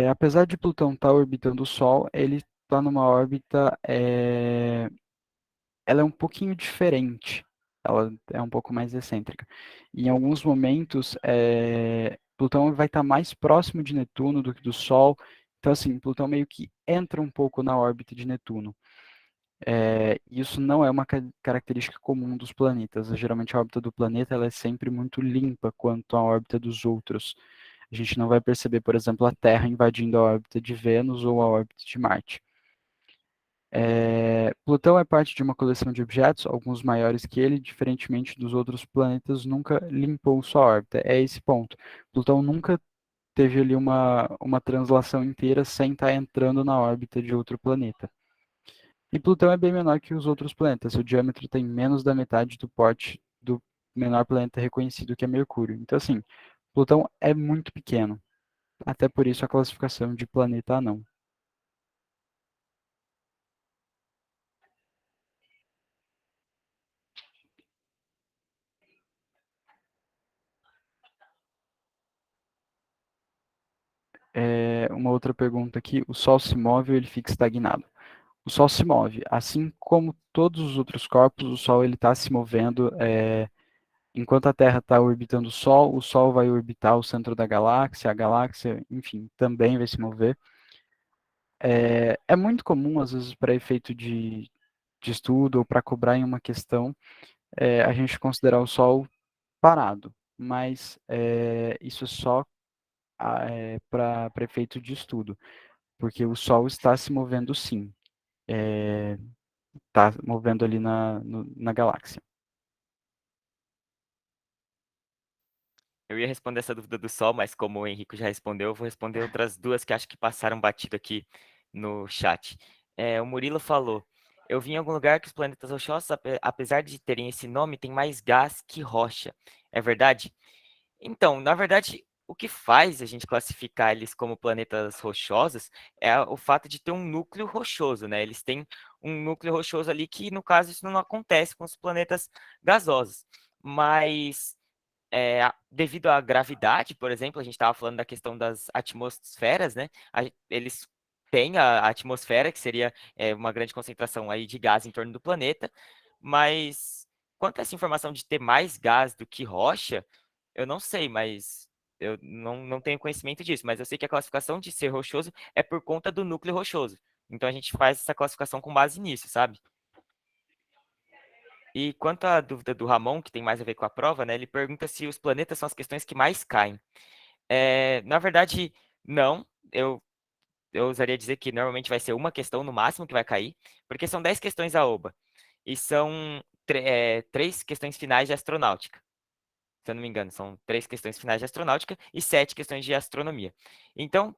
Apesar de Plutão estar orbitando o Sol, ele está numa órbita, ela é um pouquinho diferente. Ela é um pouco mais excêntrica. Em alguns momentos, Plutão vai estar mais próximo de Netuno do que do Sol. Então, assim, Plutão meio que entra um pouco na órbita de Netuno. Isso não é uma característica comum dos planetas. Geralmente, a órbita do planeta ela é sempre muito limpa quanto à órbita dos outros. A gente não vai perceber, por exemplo, a Terra invadindo a órbita de Vênus ou a órbita de Marte. Plutão é parte de uma coleção de objetos, alguns maiores que ele, diferentemente dos outros planetas, nunca limpou sua órbita. É esse ponto. Plutão nunca teve ali uma translação inteira sem estar entrando na órbita de outro planeta. E Plutão é bem menor que os outros planetas. Seu diâmetro tem menos da metade do porte do menor planeta reconhecido, que é Mercúrio. Então, assim, Plutão é muito pequeno. Até por isso a classificação de planeta anão. Uma outra pergunta aqui: o Sol se move ou ele fica estagnado? O Sol se move, assim como todos os outros corpos, o Sol ele está se movendo. Enquanto a Terra está orbitando o Sol vai orbitar o centro da galáxia, a galáxia, enfim, também vai se mover. É muito comum, às vezes, para efeito de estudo ou para cobrar em uma questão, a gente considerar o Sol parado, mas isso é só para efeito de estudo, porque o Sol está se movendo sim, está movendo ali na galáxia. Eu ia responder essa dúvida do Sol, mas como o Henrique já respondeu, eu vou responder outras duas que acho que passaram batido aqui no chat. O Murilo falou Eu vi em algum lugar que os planetas rochosos, apesar de terem esse nome, têm mais gás que rocha. É verdade? Então, na verdade, o que faz a gente classificar eles como planetas rochosos é o fato de ter um núcleo rochoso, né? Eles têm um núcleo rochoso ali que, no caso, isso não acontece com os planetas gasosos. Mas devido à gravidade, por exemplo, a gente estava falando da questão das atmosferas, né? Eles têm a atmosfera, que seria uma grande concentração aí de gás em torno do planeta, mas quanto a essa informação de ter mais gás do que rocha, eu não sei, mas eu não tenho conhecimento disso, mas eu sei que a classificação de ser rochoso é por conta do núcleo rochoso. Então a gente faz essa classificação com base nisso, sabe? E quanto à dúvida do Ramon, que tem mais a ver com a prova, né? Ele pergunta se os planetas são as questões que mais caem. Na verdade, não. Eu ousaria dizer que normalmente vai ser uma questão no máximo que vai cair, porque são 10 questões a oba. E são 3 questões finais de astronáutica. Se eu não me engano, são 3 questões finais de astronáutica e 7 questões de astronomia. Então,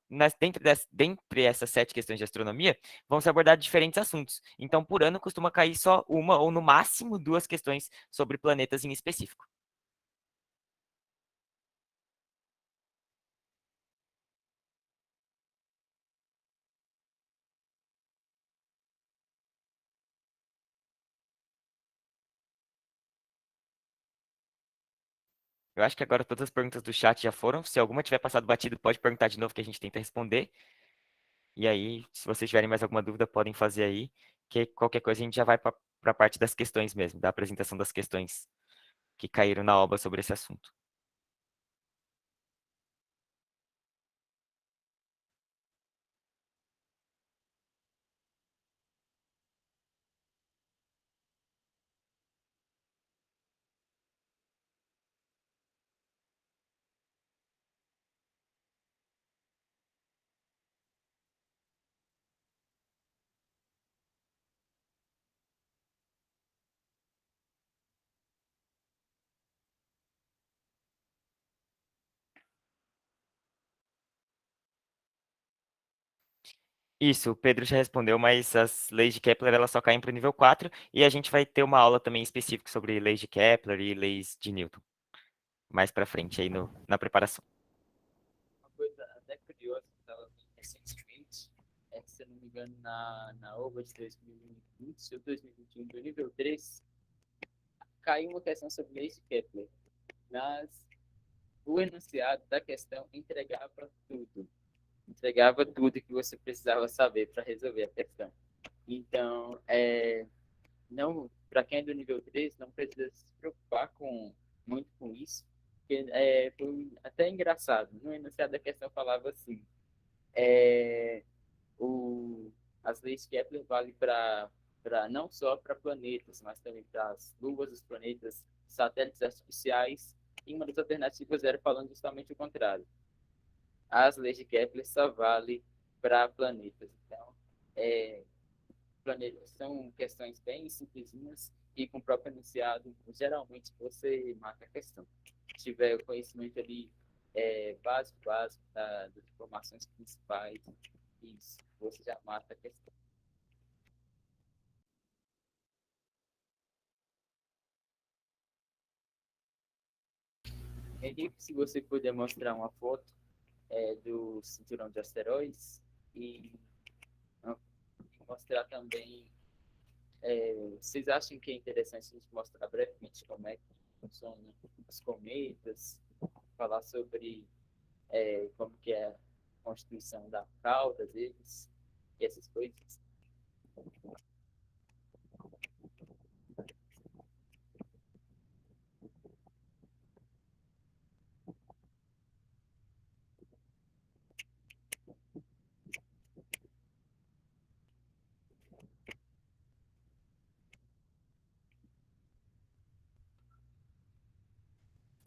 dentre essas 7 questões de astronomia, vão se abordar diferentes assuntos. Então, por ano, costuma cair só uma ou no máximo 2 questões sobre planetas em específico. Eu acho que agora todas as perguntas do chat já foram. Se alguma tiver passado batido, pode perguntar de novo que a gente tenta responder. E aí, se vocês tiverem mais alguma dúvida, podem fazer aí, que qualquer coisa a gente já vai para a parte das questões mesmo, da apresentação das questões que caíram na obra sobre esse assunto. Isso, o Pedro já respondeu, mas as leis de Kepler elas só caem para o nível 4 e a gente vai ter uma aula também específica sobre leis de Kepler e leis de Newton, mais para frente aí na preparação. Uma coisa até curiosa que estava vendo recentemente é que, se eu não me engano, na OVA de 2020 ou 2021, do nível 3, caiu uma questão sobre leis de Kepler, mas o enunciado da questão entregava tudo que você precisava saber para resolver a questão. Então, não, para quem é do nível 3, não precisa se preocupar muito com isso, porque foi até engraçado. No enunciado da questão falava assim, é, o, as leis de Kepler valem não só para planetas, mas também para as luas dos planetas, satélites artificiais, e uma das alternativas era falando justamente o contrário. As leis de Kepler só valem para planetas. Então, é, planetas são questões bem simplesinhas e com o próprio enunciado, geralmente você mata a questão. Se tiver o conhecimento ali básico das informações principais, isso, você já mata a questão. Henrique, se você puder mostrar uma foto do cinturão de asteroides e mostrar também. Vocês acham que é interessante a gente mostrar brevemente como é que funcionam os cometas, falar sobre como que é a constituição da cauda deles e essas coisas?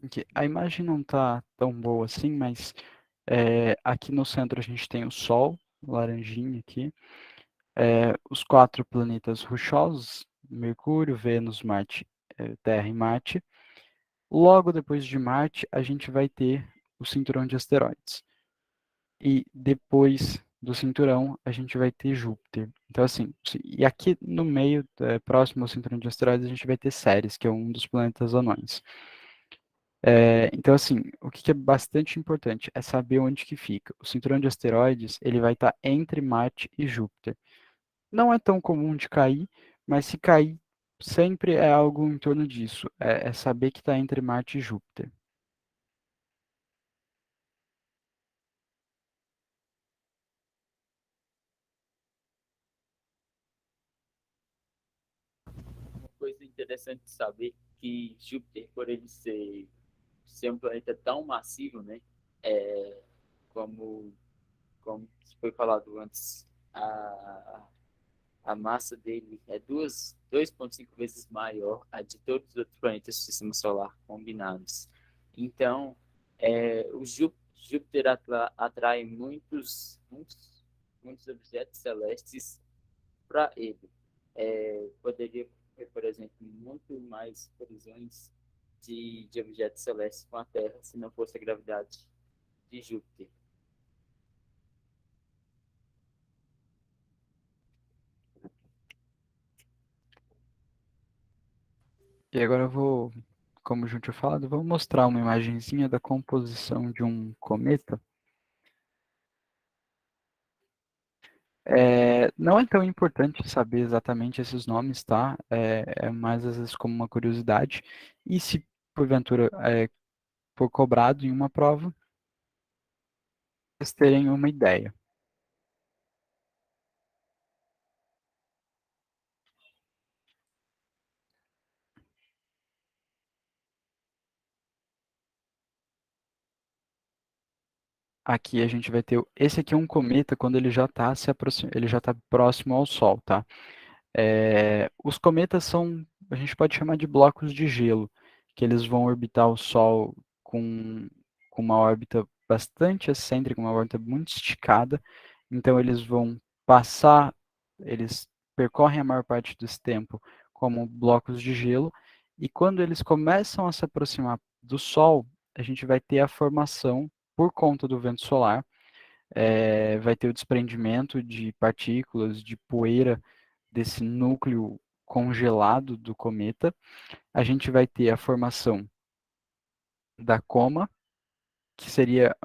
Aqui, a imagem não está tão boa assim, mas aqui no centro a gente tem o Sol, laranjinha aqui, os 4 planetas rochosos, Mercúrio, Vênus, Marte, Terra e Marte. Logo depois de Marte, a gente vai ter o cinturão de asteroides. E depois do cinturão, a gente vai ter Júpiter. Então, assim, e aqui no meio, próximo ao cinturão de asteroides, a gente vai ter Ceres, que é um dos planetas anões. Então, assim, o que que é bastante importante é saber onde que fica. O cinturão de asteroides, ele vai estar entre Marte e Júpiter. Não é tão comum de cair, mas se cair, sempre é algo em torno disso. É saber que está entre Marte e Júpiter. Uma coisa interessante de saber que Júpiter, por ele ser um planeta tão massivo, né? É, como, como foi falado antes, a massa dele é 2,5 vezes maior a de todos os outros planetas do Sistema Solar combinados. Então, o Júpiter atrai muitos objetos celestes para ele. Poderia ter, por exemplo, muito mais colisões de objetos celestes com a Terra se não fosse a gravidade de Júpiter. E agora eu vou, como o João tinha falado, vou mostrar uma imagenzinha da composição de um cometa. Não é tão importante saber exatamente esses nomes, tá? É mais às vezes como uma curiosidade. E se porventura for cobrado em uma prova, vocês terem uma ideia. Aqui a gente vai ter. Esse aqui é um cometa quando ele já está ele já está próximo ao Sol, tá? Os cometas são, a gente pode chamar de blocos de gelo, que eles vão orbitar o Sol com uma órbita bastante excêntrica, uma órbita muito esticada. Então eles vão passar, eles percorrem a maior parte desse tempo como blocos de gelo, e quando eles começam a se aproximar do Sol, a gente vai ter a formação, por conta do vento solar, vai ter o desprendimento de partículas, de poeira desse núcleo congelado do cometa. A gente vai ter a formação da coma, que seria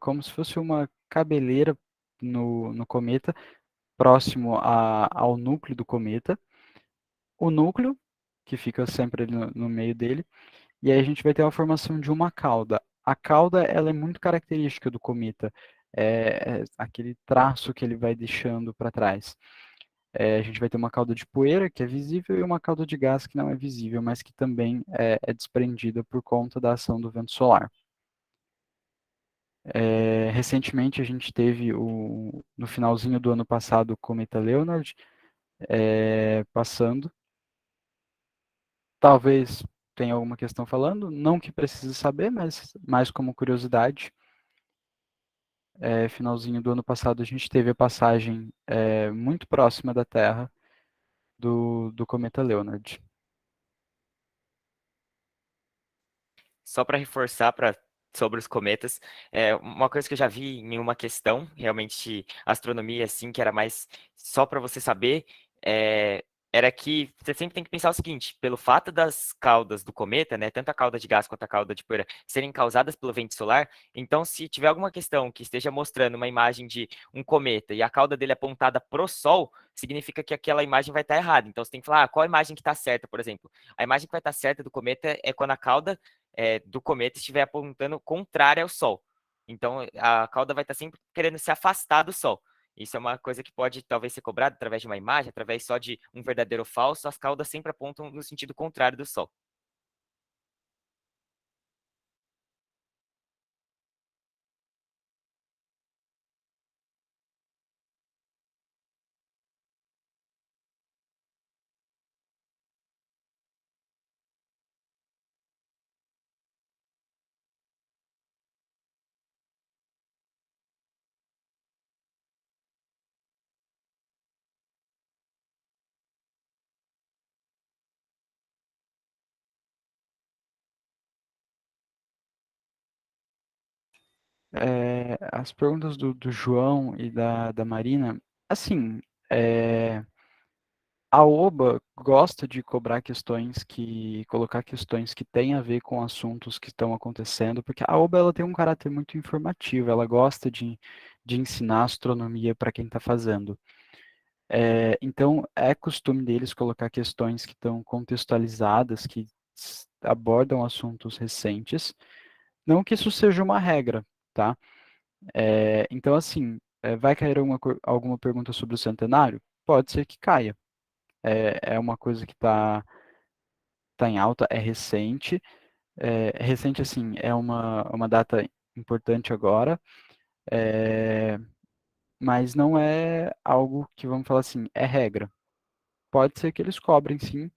como se fosse uma cabeleira no cometa, próximo ao núcleo do cometa. O núcleo, que fica sempre ali no meio dele, e aí a gente vai ter a formação de uma cauda. A cauda, ela é muito característica do cometa, aquele traço que ele vai deixando para trás. A gente vai ter uma cauda de poeira, que é visível, e uma cauda de gás, que não é visível, mas que também é desprendida por conta da ação do vento solar. Recentemente, a gente teve, no finalzinho do ano passado, o cometa Leonard passando. Talvez tenha alguma questão falando, não que precise saber, mas mais como curiosidade. Finalzinho do ano passado, a gente teve a passagem muito próxima da Terra do cometa Leonard. Só para reforçar sobre os cometas, uma coisa que eu já vi em uma questão, realmente astronomia, assim, que era mais só para você saber, é, era que você sempre tem que pensar o seguinte: pelo fato das caudas do cometa, né, tanto a cauda de gás quanto a cauda de poeira, serem causadas pelo vento solar, então se tiver alguma questão que esteja mostrando uma imagem de um cometa e a cauda dele apontada pro Sol, significa que aquela imagem vai estar errada. Então você tem que falar, qual a imagem que está certa, por exemplo. A imagem que vai estar certa do cometa é quando a cauda do cometa estiver apontando contrária ao Sol. Então, a cauda vai estar sempre querendo se afastar do Sol. Isso é uma coisa que pode talvez ser cobrada através de uma imagem, através só de um verdadeiro ou falso. As caudas sempre apontam no sentido contrário do Sol. As perguntas do João e da Marina, assim, é, a OBA gosta de colocar questões que têm a ver com assuntos que estão acontecendo, porque a OBA ela tem um caráter muito informativo, ela gosta de ensinar astronomia para quem está fazendo. Então, é costume deles colocar questões que estão contextualizadas, que abordam assuntos recentes. Não que isso seja uma regra, tá? Então, assim, vai cair alguma pergunta sobre o centenário? Pode ser que caia. É uma coisa que tá em alta, é recente. É recente, assim, é uma data importante agora, é, mas não é algo que, vamos falar assim, é regra. Pode ser que eles cobrem, sim.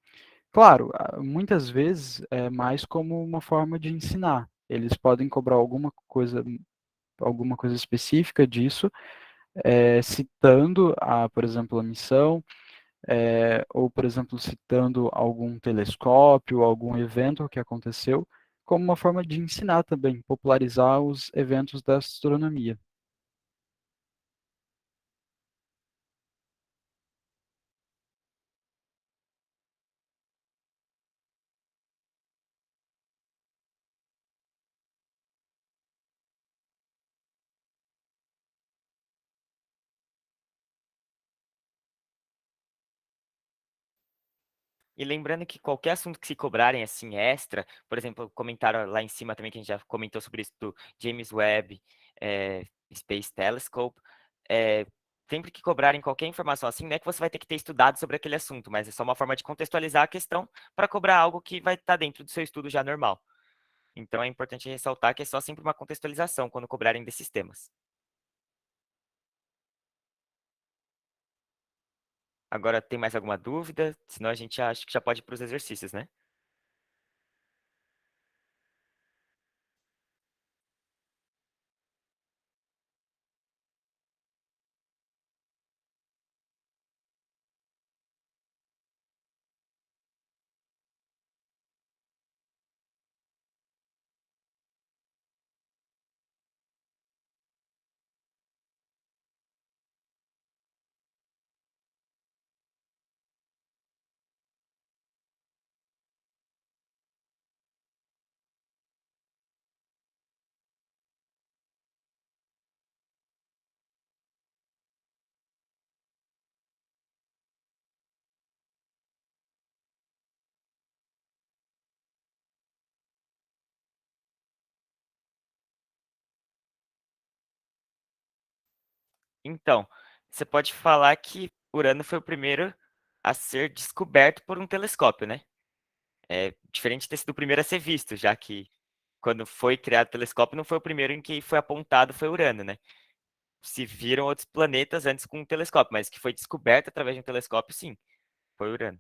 Claro, muitas vezes é mais como uma forma de ensinar. Eles podem cobrar alguma coisa específica disso, citando, por exemplo, a missão, ou, por exemplo, citando algum telescópio, algum evento que aconteceu, como uma forma de ensinar também, popularizar os eventos da astronomia. E lembrando que qualquer assunto que se cobrarem assim extra, por exemplo, comentaram lá em cima também que a gente já comentou sobre isso do James Webb Space Telescope, eh, sempre que cobrarem qualquer informação assim, não é que você vai ter que ter estudado sobre aquele assunto, mas é só uma forma de contextualizar a questão para cobrar algo que vai estar dentro do seu estudo já normal. Então é importante ressaltar que é só sempre uma contextualização quando cobrarem desses temas. Agora, tem mais alguma dúvida? Senão a gente acha que já pode ir para os exercícios, né? Então, você pode falar que Urano foi o primeiro a ser descoberto por um telescópio, né? É diferente de ter sido o primeiro a ser visto, já que quando foi criado o telescópio, não foi o primeiro em que foi apontado foi Urano, né? Se viram outros planetas antes com um telescópio, mas que foi descoberto através de um telescópio, sim, foi Urano.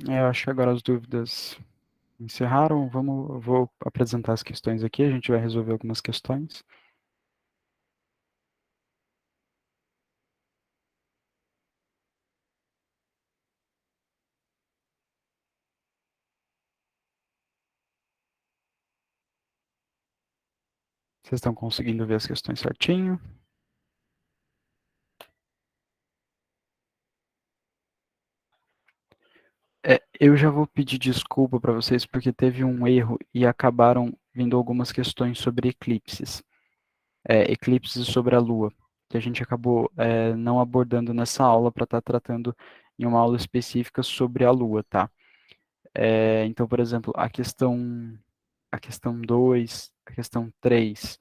Eu acho que agora as dúvidas encerraram. Eu vou apresentar as questões aqui, a gente vai resolver algumas questões. Vocês estão conseguindo ver as questões certinho? Eu já vou pedir desculpa para vocês porque teve um erro e acabaram vindo algumas questões sobre eclipses. Eclipses sobre a Lua, que a gente acabou não abordando nessa aula para estar tratando em uma aula específica sobre a Lua, tá? Então, por exemplo, a questão 2, a questão 3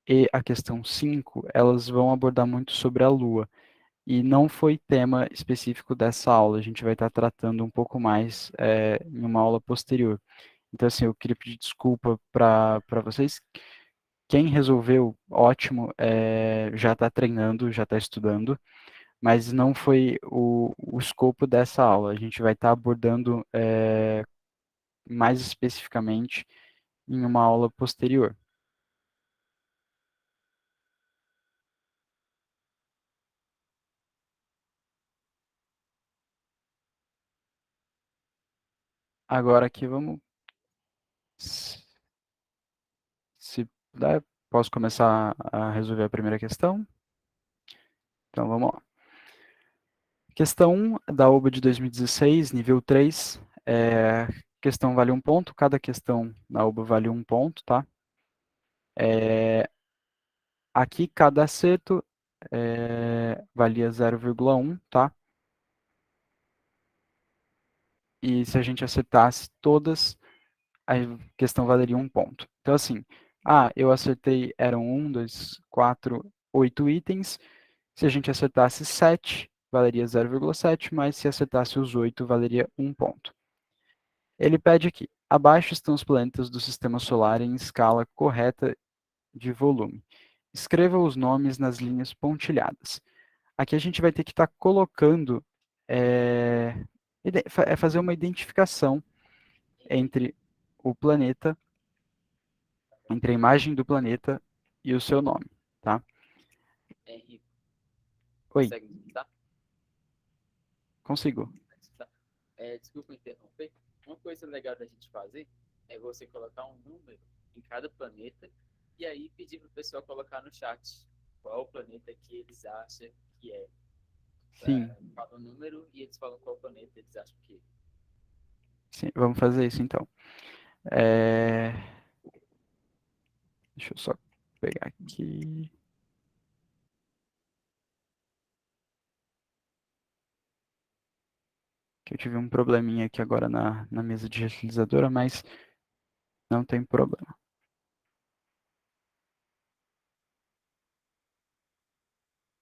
e a questão 5, elas vão abordar muito sobre a Lua. E não foi tema específico dessa aula, a gente vai estar tratando um pouco mais em uma aula posterior. Então, assim, eu queria pedir desculpa para vocês. Quem resolveu, ótimo, já está treinando, já está estudando, mas não foi o escopo dessa aula. A gente vai estar abordando mais especificamente em uma aula posterior. Agora aqui vamos, se puder, posso começar a resolver a primeira questão? Então vamos lá. Questão 1 da OBA de 2016, nível 3. Questão vale 1 ponto, cada questão na OBA vale 1 ponto, tá? Aqui cada acerto valia 0,1, tá? E se a gente acertasse todas, a questão valeria 1 ponto. Então, assim, eu acertei, eram 1, 2, 4, 8 itens. Se a gente acertasse 7, valeria 0,7, mas se acertasse os 8, valeria 1 ponto. Ele pede aqui, abaixo estão os planetas do Sistema Solar em escala correta de volume. Escreva os nomes nas linhas pontilhadas. Aqui a gente vai ter que estar colocando, fazer uma identificação entre o planeta, entre a imagem do planeta e o seu nome, tá? Henrique, Oi, consegue me escutar? consigo. Desculpa interromper. Uma coisa legal da gente fazer é você colocar um número em cada planeta e aí pedir para o pessoal colocar no chat qual planeta que eles acham que é. Sim, Fala o número e eles falam qual planeta eles acham que é. sim, vamos fazer isso então. É, Deixa eu só pegar aqui. Que eu tive um probleminha aqui agora na mesa digitalizadora, mas não tem problema.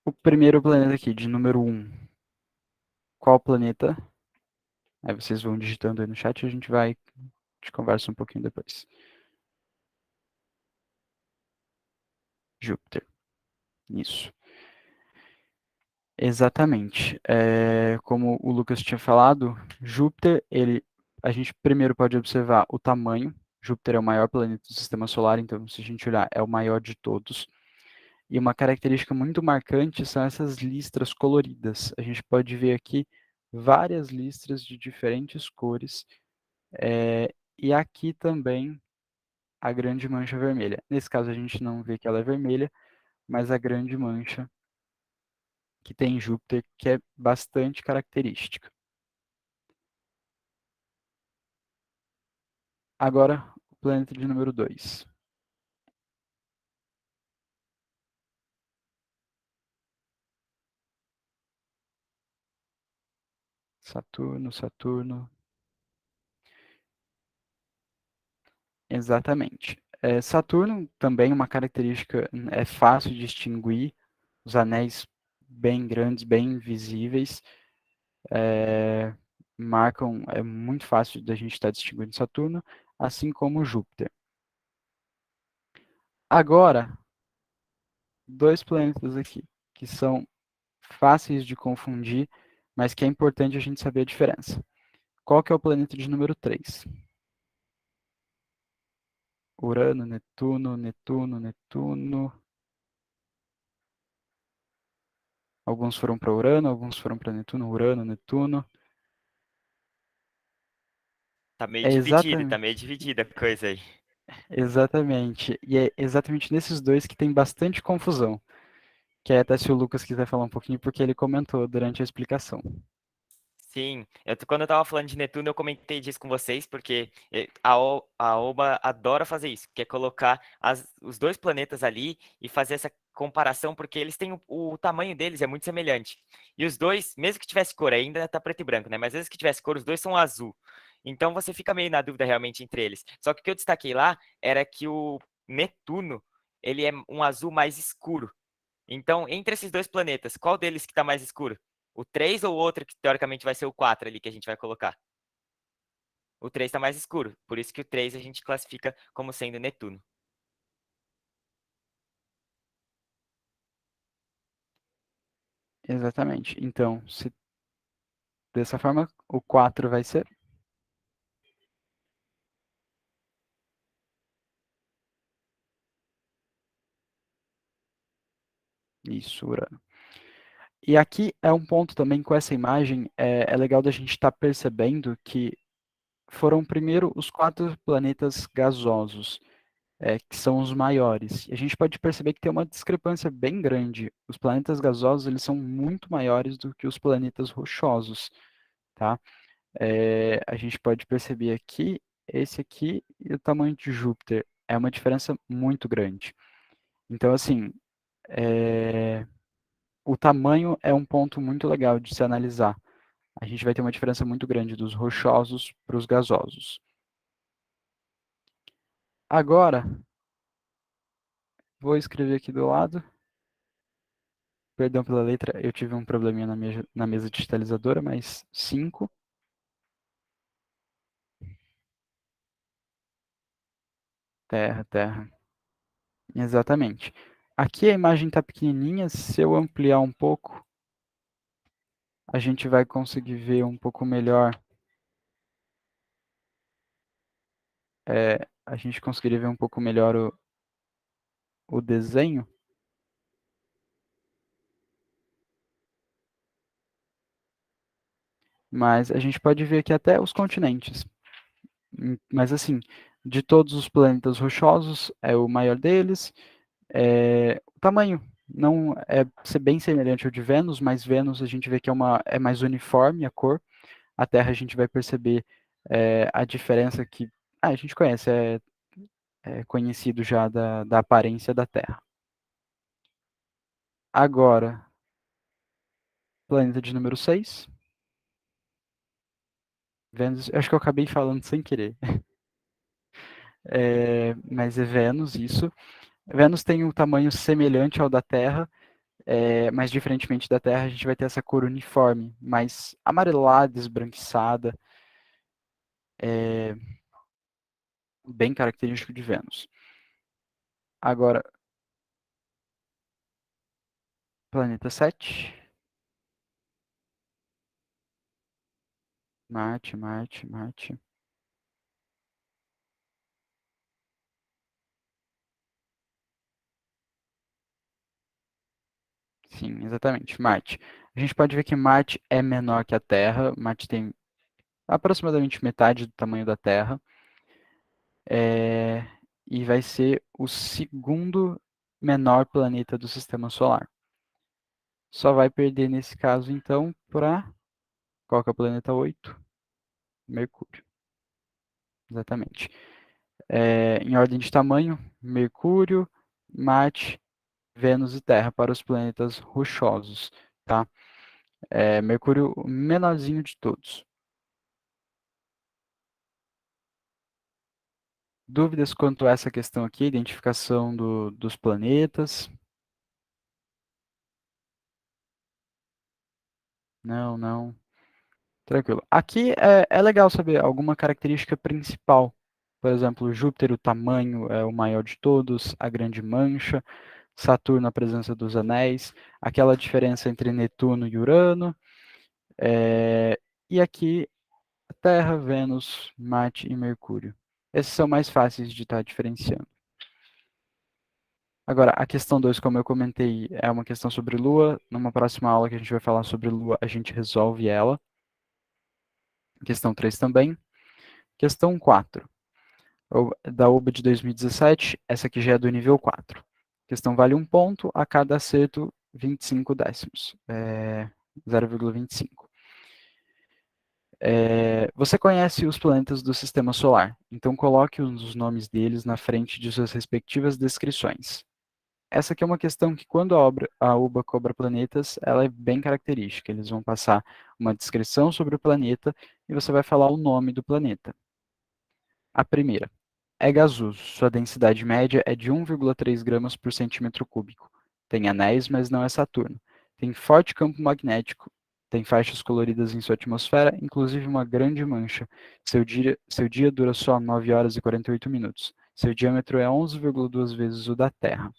O primeiro planeta aqui, de número 1. Qual planeta? Aí vocês vão digitando aí no chat e a gente conversa um pouquinho depois. Júpiter. Isso. Exatamente. Como o Lucas tinha falado, Júpiter, a gente primeiro pode observar o tamanho. Júpiter é o maior planeta do Sistema Solar, então se a gente olhar, é o maior de todos. E uma característica muito marcante são essas listras coloridas. A gente pode ver aqui várias listras de diferentes cores. E aqui também a grande mancha vermelha. Nesse caso a gente não vê que ela é vermelha, mas a grande mancha que tem em Júpiter, que é bastante característica. Agora, o planeta de número 2. Saturno, Saturno. Exatamente. Saturno também uma característica, é fácil de distinguir, os anéis bem grandes, bem visíveis, marcam, é muito fácil da gente estar distinguindo Saturno, assim como Júpiter. Agora, dois planetas aqui, que são fáceis de confundir, mas que é importante a gente saber a diferença. Qual que é o planeta de número 3? Urano, Netuno, Netuno, Netuno. Alguns foram para Urano, alguns foram para Netuno, Urano, Netuno. É Tá meio exatamente, dividida a coisa aí. exatamente. E é exatamente nesses dois que tem bastante confusão. Que é até se o Lucas quiser falar um pouquinho, porque ele comentou durante a explicação. Sim, quando eu tava falando de Netuno, eu comentei disso com vocês, porque a OBA adora fazer isso, que é colocar os dois planetas ali e fazer essa comparação, porque eles têm o tamanho deles é muito semelhante. E os dois, mesmo que tivesse cor, ainda tá preto e branco, né? Mas mesmo que tivesse cor, os dois são azul. Então você fica meio na dúvida realmente entre eles. Só que o que eu destaquei lá era que o Netuno, ele é um azul mais escuro. Então, entre esses dois planetas, qual deles que está mais escuro? O 3 ou o outro que teoricamente vai ser o 4 ali que a gente vai colocar? O 3 está mais escuro, por isso que o 3 a gente classifica como sendo Netuno. Exatamente. Então, dessa forma, o 4 vai ser Isso, Urano. E aqui é um ponto também com essa imagem, é legal da gente estar percebendo que foram primeiro os 4 planetas gasosos, que são os maiores. E a gente pode perceber que tem uma discrepância bem grande. Os planetas gasosos eles são muito maiores do que os planetas rochosos, tá? A gente pode perceber aqui, esse aqui e o tamanho de Júpiter. É uma diferença muito grande. Então, assim, o tamanho é um ponto muito legal de se analisar. A gente vai ter uma diferença muito grande dos rochosos para os gasosos. Agora, vou escrever aqui do lado. Perdão pela letra, eu tive um probleminha na mesa digitalizadora, mas 5. Terra, terra. Exatamente. Aqui a imagem está pequenininha, se eu ampliar um pouco, a gente vai conseguir ver um pouco melhor. A gente conseguiria ver um pouco melhor o desenho. Mas a gente pode ver aqui até os continentes. Mas assim, de todos os planetas rochosos, é o maior deles. O tamanho não é ser bem semelhante ao de Vênus, mas Vênus a gente vê que é mais uniforme a cor. A Terra a gente vai perceber a diferença que a gente conhece, é conhecido já da aparência da Terra. Agora, planeta de número 6. Vênus, eu acho que eu acabei falando sem querer. Mas é Vênus, isso. Vênus tem um tamanho semelhante ao da Terra, mas diferentemente da Terra, a gente vai ter essa cor uniforme, mais amarelada, esbranquiçada, bem característico de Vênus. Agora, planeta 7. Marte, Marte, Marte. Sim, exatamente, Marte. A gente pode ver que Marte é menor que a Terra. Marte tem aproximadamente metade do tamanho da Terra. E vai ser o segundo menor planeta do Sistema Solar. Só vai perder nesse caso, então, para... Qual que é o planeta 8? Mercúrio. Exatamente. Em ordem de tamanho, Mercúrio, Marte, Vênus e Terra para os planetas rochosos, tá? Mercúrio, o menorzinho de todos. Dúvidas quanto a essa questão aqui, identificação dos planetas? Não, não. Tranquilo. Aqui é legal saber alguma característica principal. Por exemplo, Júpiter, o tamanho é o maior de todos, a grande mancha, Saturno, a presença dos anéis, aquela diferença entre Netuno e Urano, e aqui Terra, Vênus, Marte e Mercúrio. Esses são mais fáceis de estar diferenciando. Agora, a questão 2, como eu comentei, é uma questão sobre Lua. Numa próxima aula que a gente vai falar sobre Lua, a gente resolve ela. Questão 3 também. Questão 4, da UBA de 2017, essa aqui já é do nível 4. A questão vale 1 ponto, a cada acerto 25 décimos, 0,25. Você conhece os planetas do Sistema Solar, então coloque os nomes deles na frente de suas respectivas descrições. Essa aqui é uma questão que, quando a UBA cobra planetas, ela é bem característica. Eles vão passar uma descrição sobre o planeta e você vai falar o nome do planeta. A primeira. É gasoso. Sua densidade média é de 1,3 gramas por centímetro cúbico. Tem anéis, mas não é Saturno. Tem forte campo magnético. Tem faixas coloridas em sua atmosfera, inclusive uma grande mancha. Seu dia dura só 9 horas e 48 minutos. Seu diâmetro é 11,2 vezes o da Terra.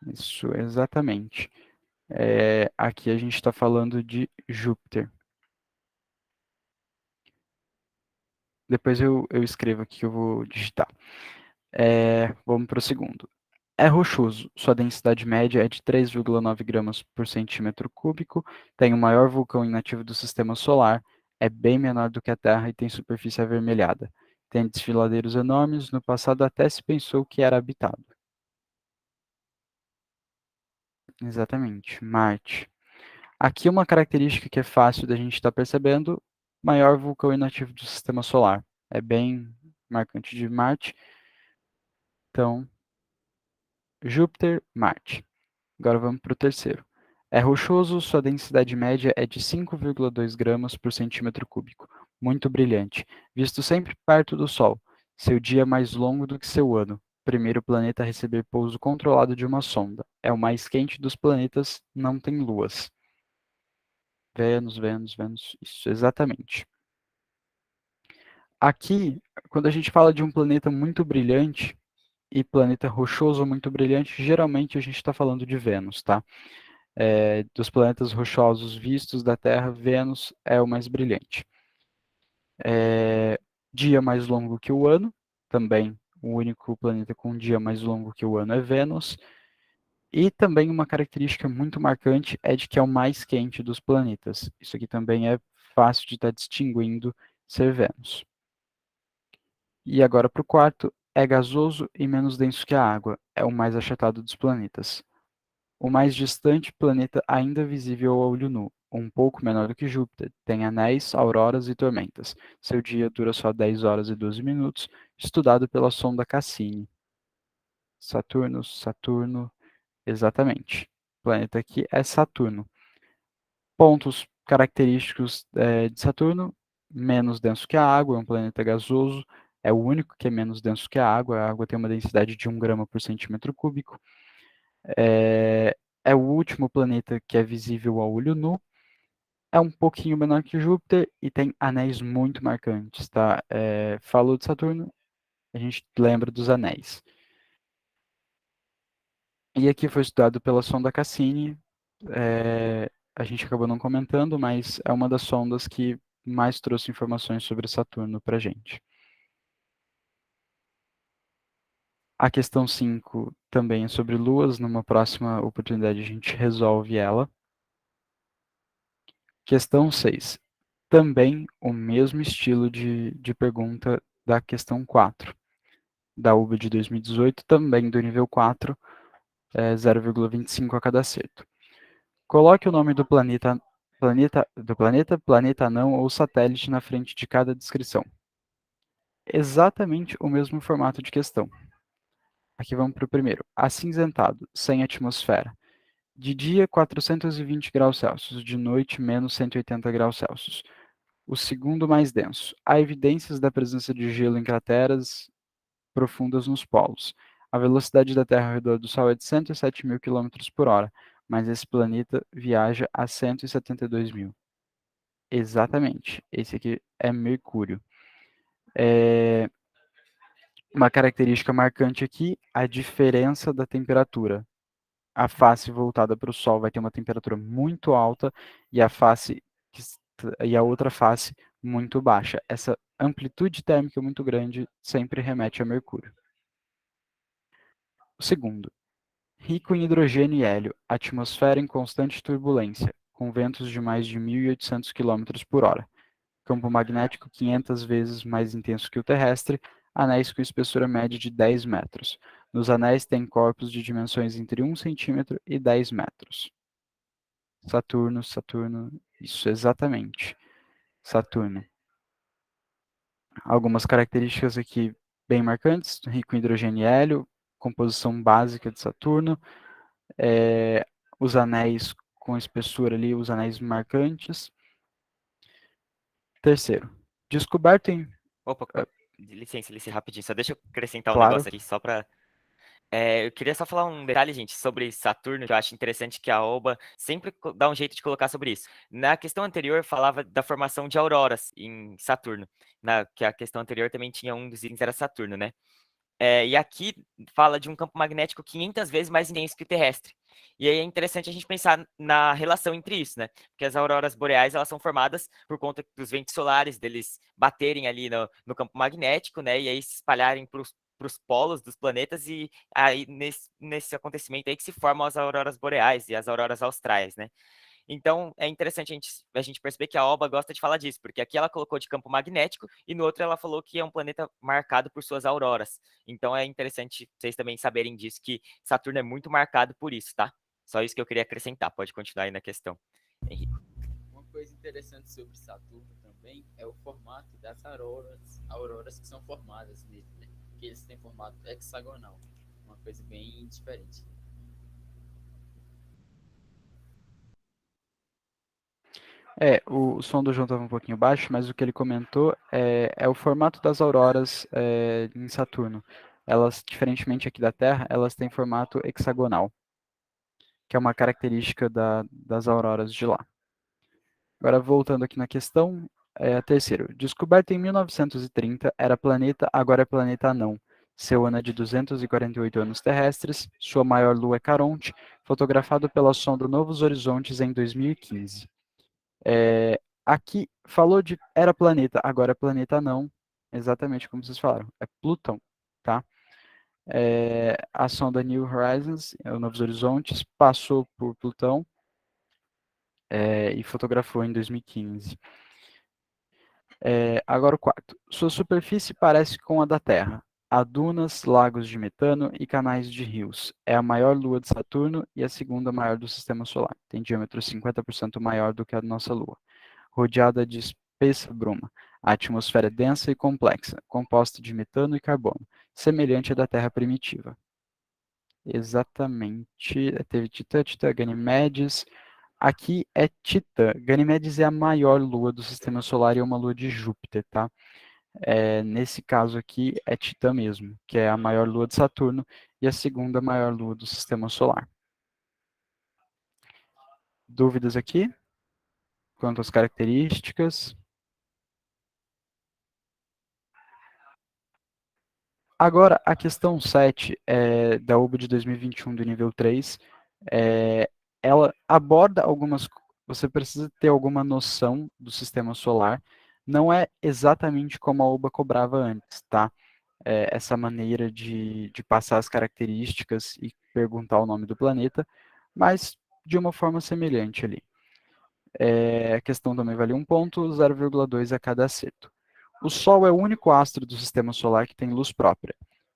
Isso, exatamente. Aqui a gente está falando de Júpiter. Depois eu escrevo aqui que eu vou digitar. Vamos para o segundo. É rochoso. Sua densidade média é de 3,9 gramas por centímetro cúbico. Tem o maior vulcão inativo do sistema solar. É bem menor do que a Terra e tem superfície avermelhada. Tem desfiladeiros enormes. No passado até se pensou que era habitado. Exatamente. Marte. Aqui uma característica que é fácil da gente estar percebendo. Maior vulcão inativo do sistema solar. É bem marcante de Marte. Então, Júpiter, Marte. Agora vamos para o terceiro. É rochoso, sua densidade média é de 5,2 gramas por centímetro cúbico. Muito brilhante. Visto sempre perto do Sol. Seu dia é mais longo do que seu ano. Primeiro planeta a receber pouso controlado de uma sonda. É o mais quente dos planetas, não tem luas. Vênus, Vênus, Vênus. Isso, exatamente. Aqui, quando a gente fala de um planeta muito brilhante e planeta rochoso muito brilhante, geralmente a gente está falando de Vênus, tá? Dos planetas rochosos vistos da Terra, Vênus é o mais brilhante. Dia mais longo que o ano, também o único planeta com um dia mais longo que o ano é Vênus. E também uma característica muito marcante é de que é o mais quente dos planetas. Isso aqui também é fácil de estar distinguindo ser Vênus. E agora para o quarto, é gasoso e menos denso que a água, é o mais achatado dos planetas. O mais distante planeta ainda visível ao olho nu, um pouco menor do que Júpiter, tem anéis, auroras e tormentas. Seu dia dura só 10 horas e 12 minutos, estudado pela sonda Cassini. Saturno, Saturno, exatamente. O planeta aqui é Saturno. Pontos característicos de Saturno: menos denso que a água, é um planeta gasoso, é o único que é menos denso que a água tem uma densidade de 1 grama por centímetro cúbico. É o último planeta que é visível ao olho nu, é um pouquinho menor que Júpiter e tem anéis muito marcantes, tá? Falou de Saturno, a gente lembra dos anéis. E aqui foi estudado pela sonda Cassini, a gente acabou não comentando, mas é uma das sondas que mais trouxe informações sobre Saturno para a gente. A questão 5 também é sobre luas, numa próxima oportunidade a gente resolve ela. Questão 6. Também o mesmo estilo de pergunta da questão 4, da UBA de 2018, também do nível 4, 0,25 a cada acerto. Coloque o nome do planeta não ou satélite na frente de cada descrição. Exatamente o mesmo formato de questão. Aqui vamos para o primeiro. Acinzentado, sem atmosfera. De dia, 420 graus Celsius. De noite, menos 180 graus Celsius. O segundo mais denso. Há evidências da presença de gelo em crateras profundas nos polos. A velocidade da Terra ao redor do Sol é de 107 mil km por hora, mas esse planeta viaja a 172 mil. Exatamente. Esse aqui é Mercúrio. Uma característica marcante aqui, a diferença da temperatura. A face voltada para o Sol vai ter uma temperatura muito alta e a outra face muito baixa. Essa amplitude térmica muito grande sempre remete a Mercúrio. O segundo, rico em hidrogênio e hélio, atmosfera em constante turbulência, com ventos de mais de 1.800 km por hora. Campo magnético 500 vezes mais intenso que o terrestre, anéis com espessura média de 10 metros. Nos anéis tem corpos de dimensões entre 1 centímetro e 10 metros. Saturno, Saturno, isso exatamente. Saturno. Algumas características aqui bem marcantes: rico em hidrogênio e hélio, composição básica de Saturno, os anéis com espessura ali, os anéis marcantes. Terceiro, descoberto em... Opa, licença, rapidinho. Só deixa eu acrescentar um Claro. negócio aqui, só pra. Eu queria só falar um detalhe, gente, sobre Saturno, que eu acho interessante que a OBA sempre dá um jeito de colocar sobre isso. Na questão anterior, falava da formação de auroras em Saturno. Que a questão anterior também tinha um dos itens, era Saturno, né? E aqui fala de um campo magnético 500 vezes mais intenso que o terrestre. E aí é interessante a gente pensar na relação entre isso, né? Porque as auroras boreais, elas são formadas por conta dos ventos solares, deles baterem ali no campo magnético, né? E aí se espalharem para os polos dos planetas e aí nesse acontecimento aí que se formam as auroras boreais e as auroras austrais, né? Então, é interessante a gente perceber que a Alba gosta de falar disso, porque aqui ela colocou de campo magnético e no outro ela falou que é um planeta marcado por suas auroras. Então, é interessante vocês também saberem disso, que Saturno é muito marcado por isso, tá? Só isso que eu queria acrescentar. Pode continuar aí na questão, Henrique. Uma coisa interessante sobre Saturno também é o formato das auroras que são formadas nele, né? Que eles têm formato hexagonal, uma coisa bem diferente. O som do João estava um pouquinho baixo, mas o que ele comentou é o formato das auroras em Saturno. Elas, diferentemente aqui da Terra, elas têm formato hexagonal, que é uma característica das auroras de lá. Agora, voltando aqui na questão, terceiro. Descoberto em 1930, era planeta, agora é planeta anão. Seu ano é de 248 anos terrestres, sua maior lua é Caronte, fotografado pela sonda Novos Horizontes em 2015. Aqui falou de era planeta, agora é planeta não, exatamente como vocês falaram, é Plutão, tá? A sonda New Horizons, Novos Horizontes, passou por Plutão e fotografou em 2015. Agora o quarto. Sua superfície parece com a da Terra. Há dunas, lagos de metano e canais de rios. É a maior lua de Saturno e a segunda maior do Sistema Solar. Tem diâmetro 50% maior do que a nossa Lua. Rodeada de espessa bruma. A atmosfera é densa e complexa, composta de metano e carbono, semelhante à da Terra primitiva. Exatamente. Teve Titã, Titã, Ganimedes. Aqui é Titã. Ganimedes é a maior lua do Sistema Solar e é uma lua de Júpiter, tá? Nesse caso aqui é Titã mesmo, que é a maior lua de Saturno e a segunda maior lua do Sistema Solar. Dúvidas aqui? Quanto às características? Agora, a questão 7 da UBA de 2021 do nível 3, ela aborda algumas. Você precisa ter alguma noção do sistema solar. Não é exatamente como a UBA cobrava antes, tá? Essa maneira de passar as características e perguntar o nome do planeta, mas de uma forma semelhante ali. A questão também vale 1 ponto, 0,2 a cada acerto. O Sol é o único astro do sistema solar que tem luz própria.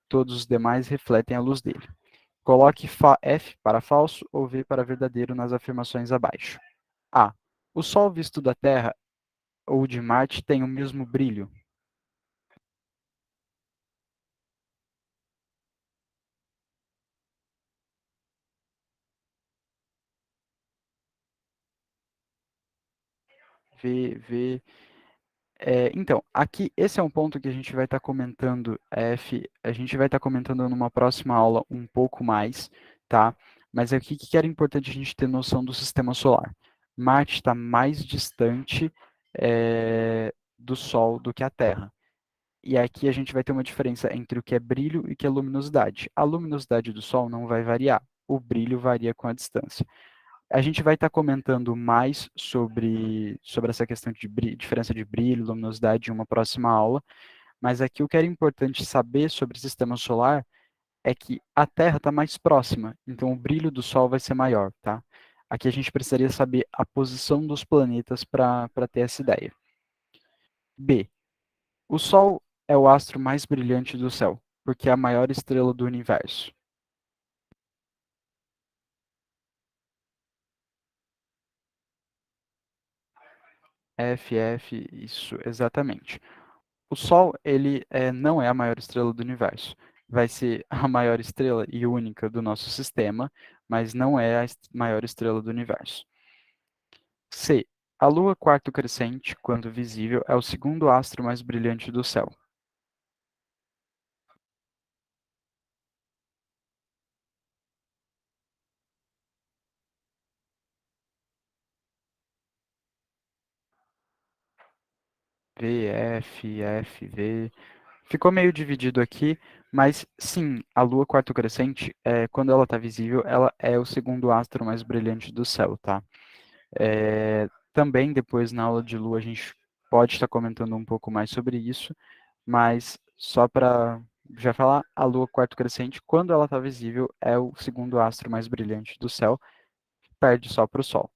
Todos os demais refletem a luz dele. Coloque F para falso ou V para verdadeiro nas afirmações abaixo. A. O Sol visto da Terra ou de Marte tem o mesmo brilho? V, V. Então, aqui, esse é um ponto que a gente vai estar comentando, F, a gente vai estar comentando numa próxima aula um pouco mais, tá? Mas aqui que era importante a gente ter noção do sistema solar. Marte está mais distante do Sol do que a Terra. E aqui a gente vai ter uma diferença entre o que é brilho e o que é luminosidade. A luminosidade do Sol não vai variar, o brilho varia com a distância. A gente vai estar comentando mais sobre essa questão de diferença de brilho, luminosidade em uma próxima aula, mas aqui o que era importante saber sobre o sistema solar é que a Terra está mais próxima, então o brilho do Sol vai ser maior, tá? Aqui a gente precisaria saber a posição dos planetas para ter essa ideia. B. O Sol é o astro mais brilhante do céu, porque é a maior estrela do universo. Isso, exatamente. O Sol, ele não é a maior estrela do universo. Vai ser a maior estrela e única do nosso sistema, mas não é a maior estrela do universo. C. A Lua quarto crescente, quando visível, é o segundo astro mais brilhante do céu. V, F, V. ficou meio dividido aqui, mas sim, a Lua quarto crescente, quando ela está visível, ela é o segundo astro mais brilhante do céu, tá? Também depois na aula de Lua a gente pode estar comentando um pouco mais sobre isso, mas só para já falar, a Lua quarto crescente, quando ela está visível, é o segundo astro mais brilhante do céu, perde só para o Sol.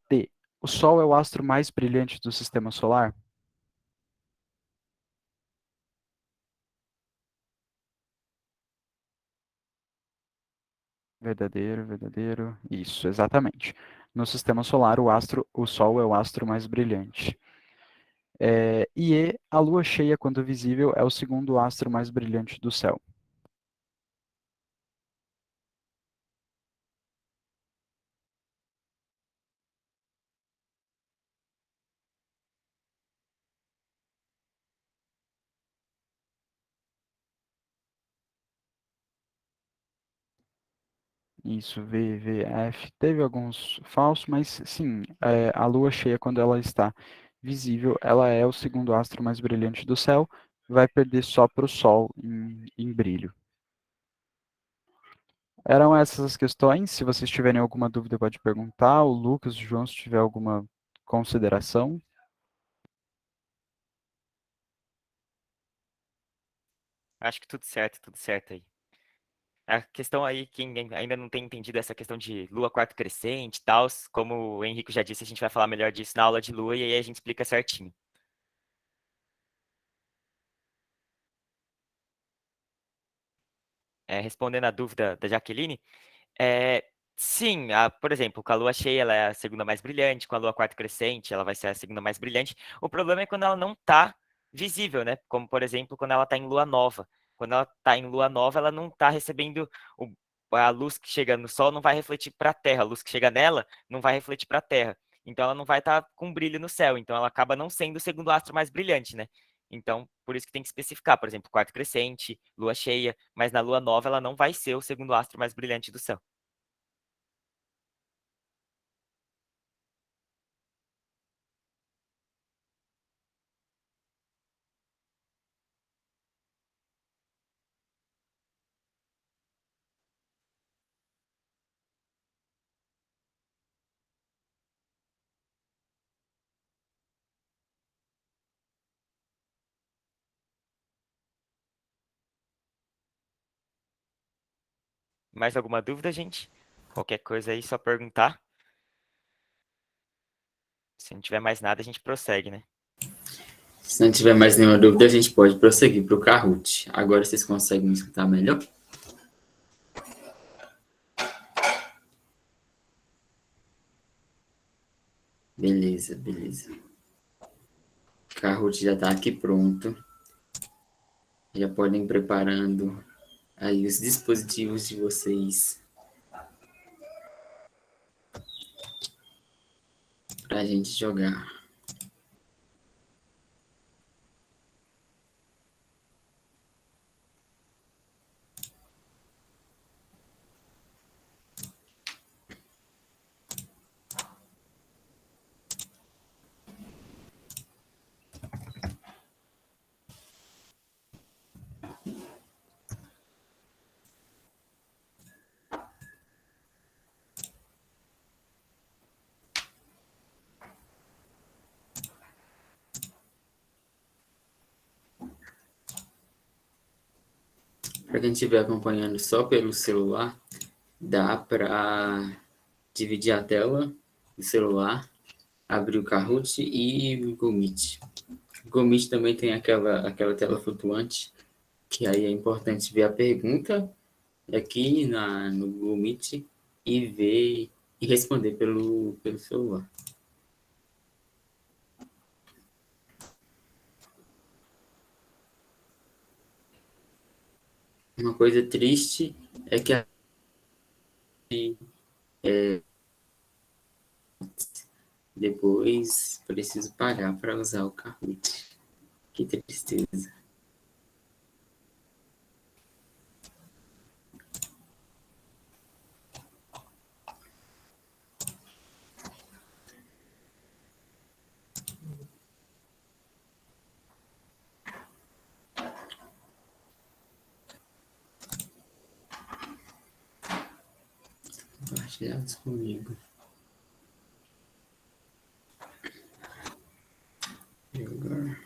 D. O Sol é o astro mais brilhante do Sistema Solar? Verdadeiro, verdadeiro. Isso, exatamente. No Sistema Solar, o Sol é o astro mais brilhante. A Lua cheia, quando visível, é o segundo astro mais brilhante do céu. Isso, V, V, F. Teve alguns falsos, mas sim, a Lua cheia, quando ela está visível, ela é o segundo astro mais brilhante do céu, vai perder só para o Sol em brilho. Eram essas as questões. Se vocês tiverem alguma dúvida, pode perguntar. O Lucas, o João, se tiver alguma consideração. Acho que tudo certo aí. A questão aí, quem ainda não tem entendido essa questão de lua quarto crescente e tal, como o Henrique já disse, a gente vai falar melhor disso na aula de lua e aí a gente explica certinho. Respondendo a dúvida da Jaqueline, é, sim, por exemplo, com a lua cheia ela é a segunda mais brilhante, com a lua quarto crescente ela vai ser a segunda mais brilhante. O problema é quando ela não está visível, né? Como, por exemplo, quando ela está em lua nova. Quando ela está em lua nova, ela não está recebendo a luz que chega no Sol não vai refletir para a Terra, a luz que chega nela não vai refletir para a Terra. Então ela não vai estar com brilho no céu, então ela acaba não sendo o segundo astro mais brilhante, né? Então, por isso que tem que especificar, por exemplo, quarto crescente, lua cheia, mas na lua nova ela não vai ser o segundo astro mais brilhante do céu. Mais alguma dúvida, gente? Qualquer coisa aí, só perguntar. Se não tiver mais nada, a gente prossegue, né? Se não tiver mais nenhuma dúvida, a gente pode prosseguir para o Kahoot. Agora vocês conseguem me escutar melhor? Beleza, beleza. O Kahoot já está aqui pronto. Já podem ir preparando aí os dispositivos de vocês para a gente jogar. Para quem estiver acompanhando só pelo celular, dá para dividir a tela do celular, abrir o Kahoot e o Google Meet. O Google Meet também tem aquela tela flutuante, que aí é importante ver a pergunta aqui no Google Meet e ver e responder pelo celular. Uma coisa triste é que depois preciso pagar para usar o Kahoot. Que tristeza. compartilhados comigo. E agora?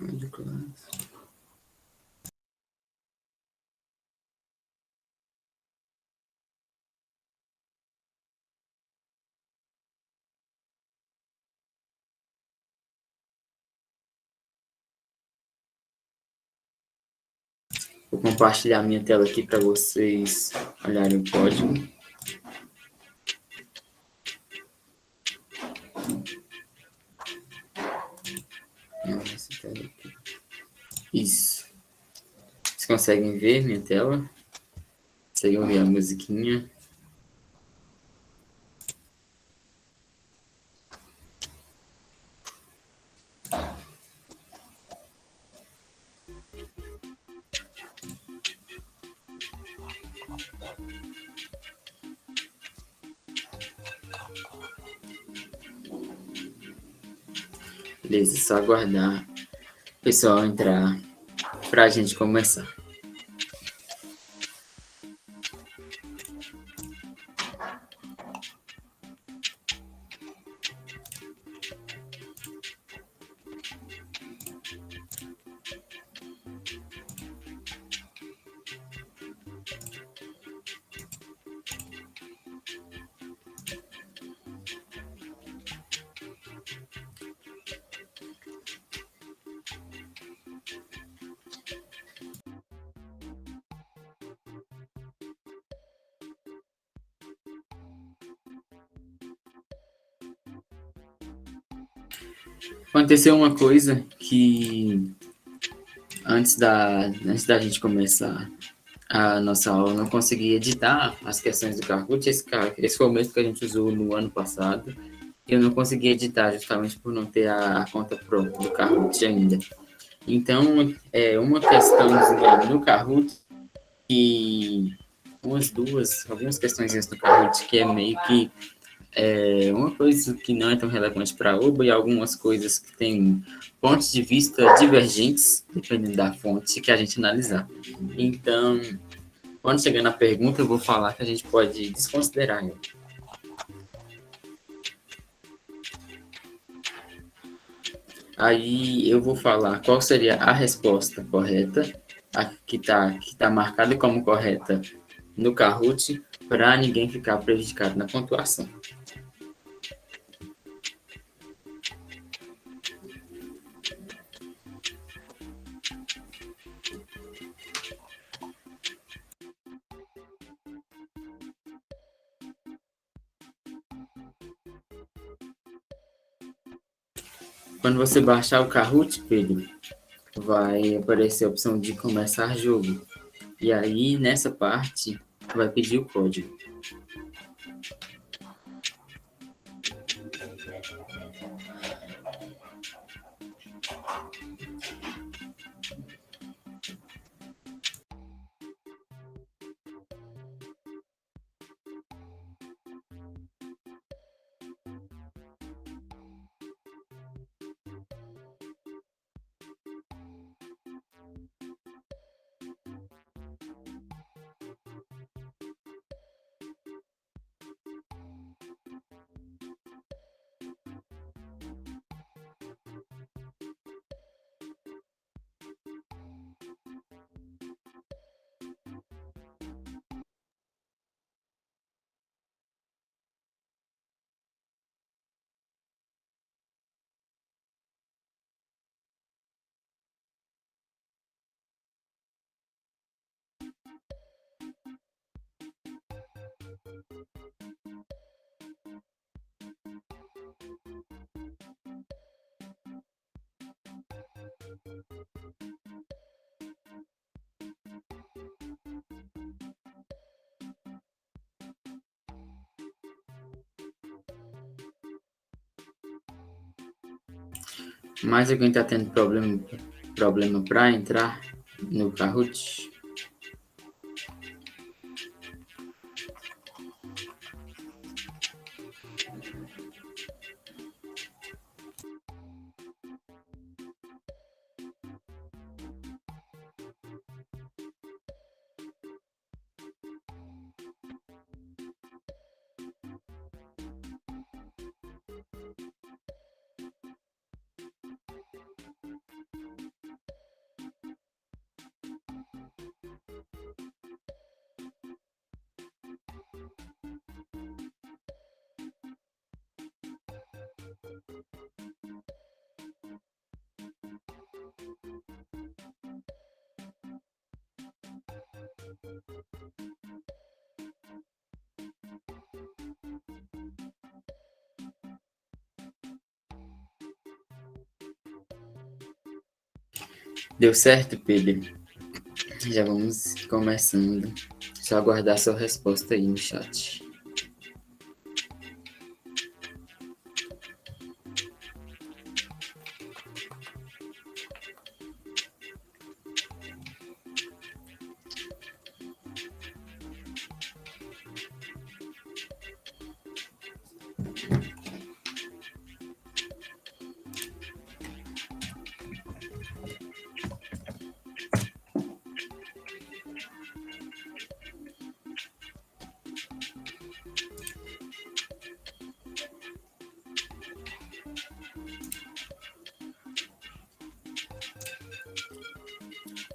Onde classe? Vou compartilhar minha tela aqui para vocês olharem o código. Essa tela aqui. Isso. Vocês conseguem ver minha tela? Conseguem ouvir a musiquinha? Beleza, só aguardar o pessoal entrar para a gente começar. Aconteceu uma coisa que antes da gente começar a nossa aula, eu não consegui editar as questões do Kahoot. Esse foi o mesmo que a gente usou no ano passado. E eu não consegui editar justamente por não ter a conta Pro do Kahoot ainda. Então, uma questãozinha no Kahoot e algumas questões do Kahoot que é meio que uma coisa que não é tão relevante para a UBA e algumas coisas que têm pontos de vista divergentes, dependendo da fonte que a gente analisar. Então, quando chegar na pergunta, eu vou falar que a gente pode desconsiderar ela. Aí eu vou falar qual seria a resposta correta, a que tá marcada como correta no Kahoot, para ninguém ficar prejudicado na pontuação. Quando você baixar o Kahoot, Pedro, vai aparecer a opção de começar jogo. E aí, nessa parte, vai pedir o código. Mais alguém está tendo problema para entrar? no Kahoot. Deu certo, Pedro? Já vamos começando. Só aguardar sua resposta aí no chat.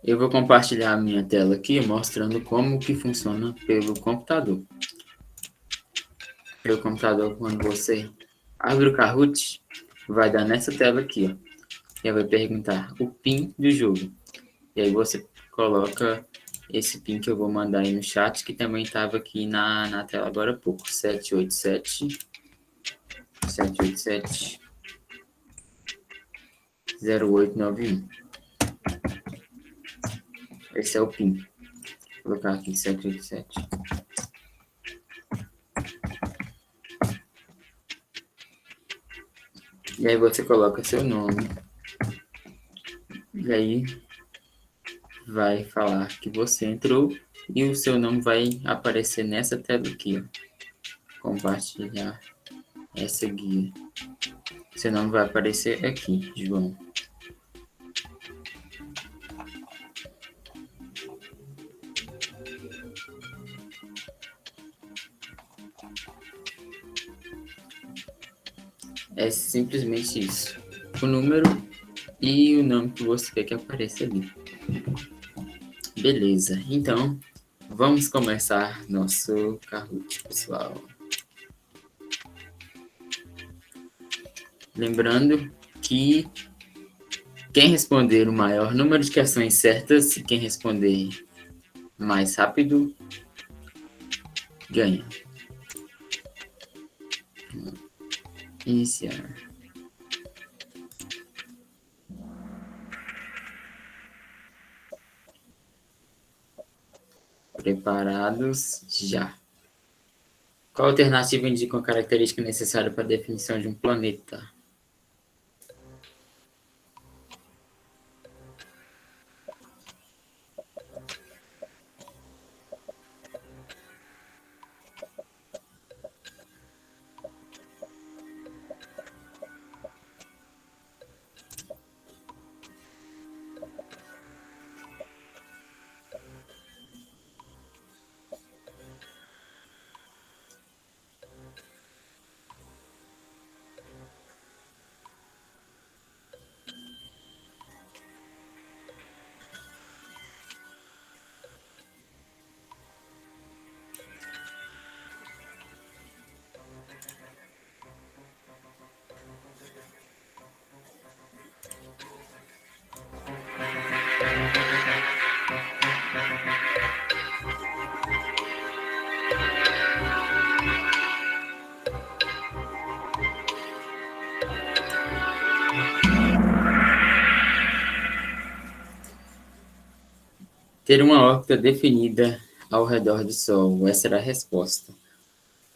Eu vou compartilhar a minha tela aqui, mostrando como que funciona pelo computador. Pelo computador, quando você abre o Kahoot, vai dar nessa tela aqui, ó. E aí vai perguntar o PIN do jogo. E aí você coloca esse PIN que eu vou mandar aí no chat, que também estava aqui na tela agora há pouco. 787 0891. Esse é o PIN. Vou colocar aqui 787. E aí você coloca seu nome. E aí vai falar que você entrou e o seu nome vai aparecer nessa tela aqui, ó. Compartilhar essa guia. Seu nome vai aparecer aqui, João. É simplesmente isso. O número e o nome que você quer que apareça ali. Beleza, então vamos começar nosso Kahoot, pessoal. Lembrando que quem responder o maior número de questões certas e quem responder mais rápido ganha. Iniciar. Preparados? Já. Qual alternativa indica uma característica necessária para a definição de um planeta? Ter uma órbita definida ao redor do Sol. Essa era a resposta.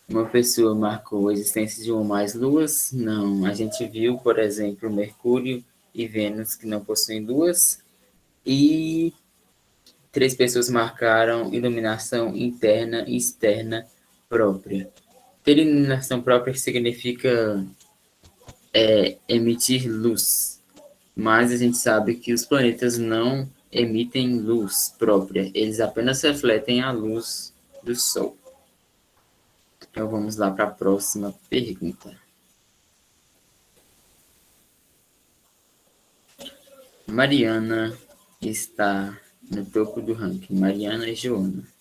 Uma pessoa marcou a existência de uma ou mais luas? Não. A gente viu, por exemplo, Mercúrio e Vênus que não possuem luas. E 3 pessoas marcaram iluminação interna e externa própria. Ter iluminação própria significa emitir luz, mas a gente sabe que os planetas não emitem luz própria, eles apenas refletem a luz do Sol. Então vamos lá para a próxima pergunta. Mariana está no topo do ranking. Mariana e Joana.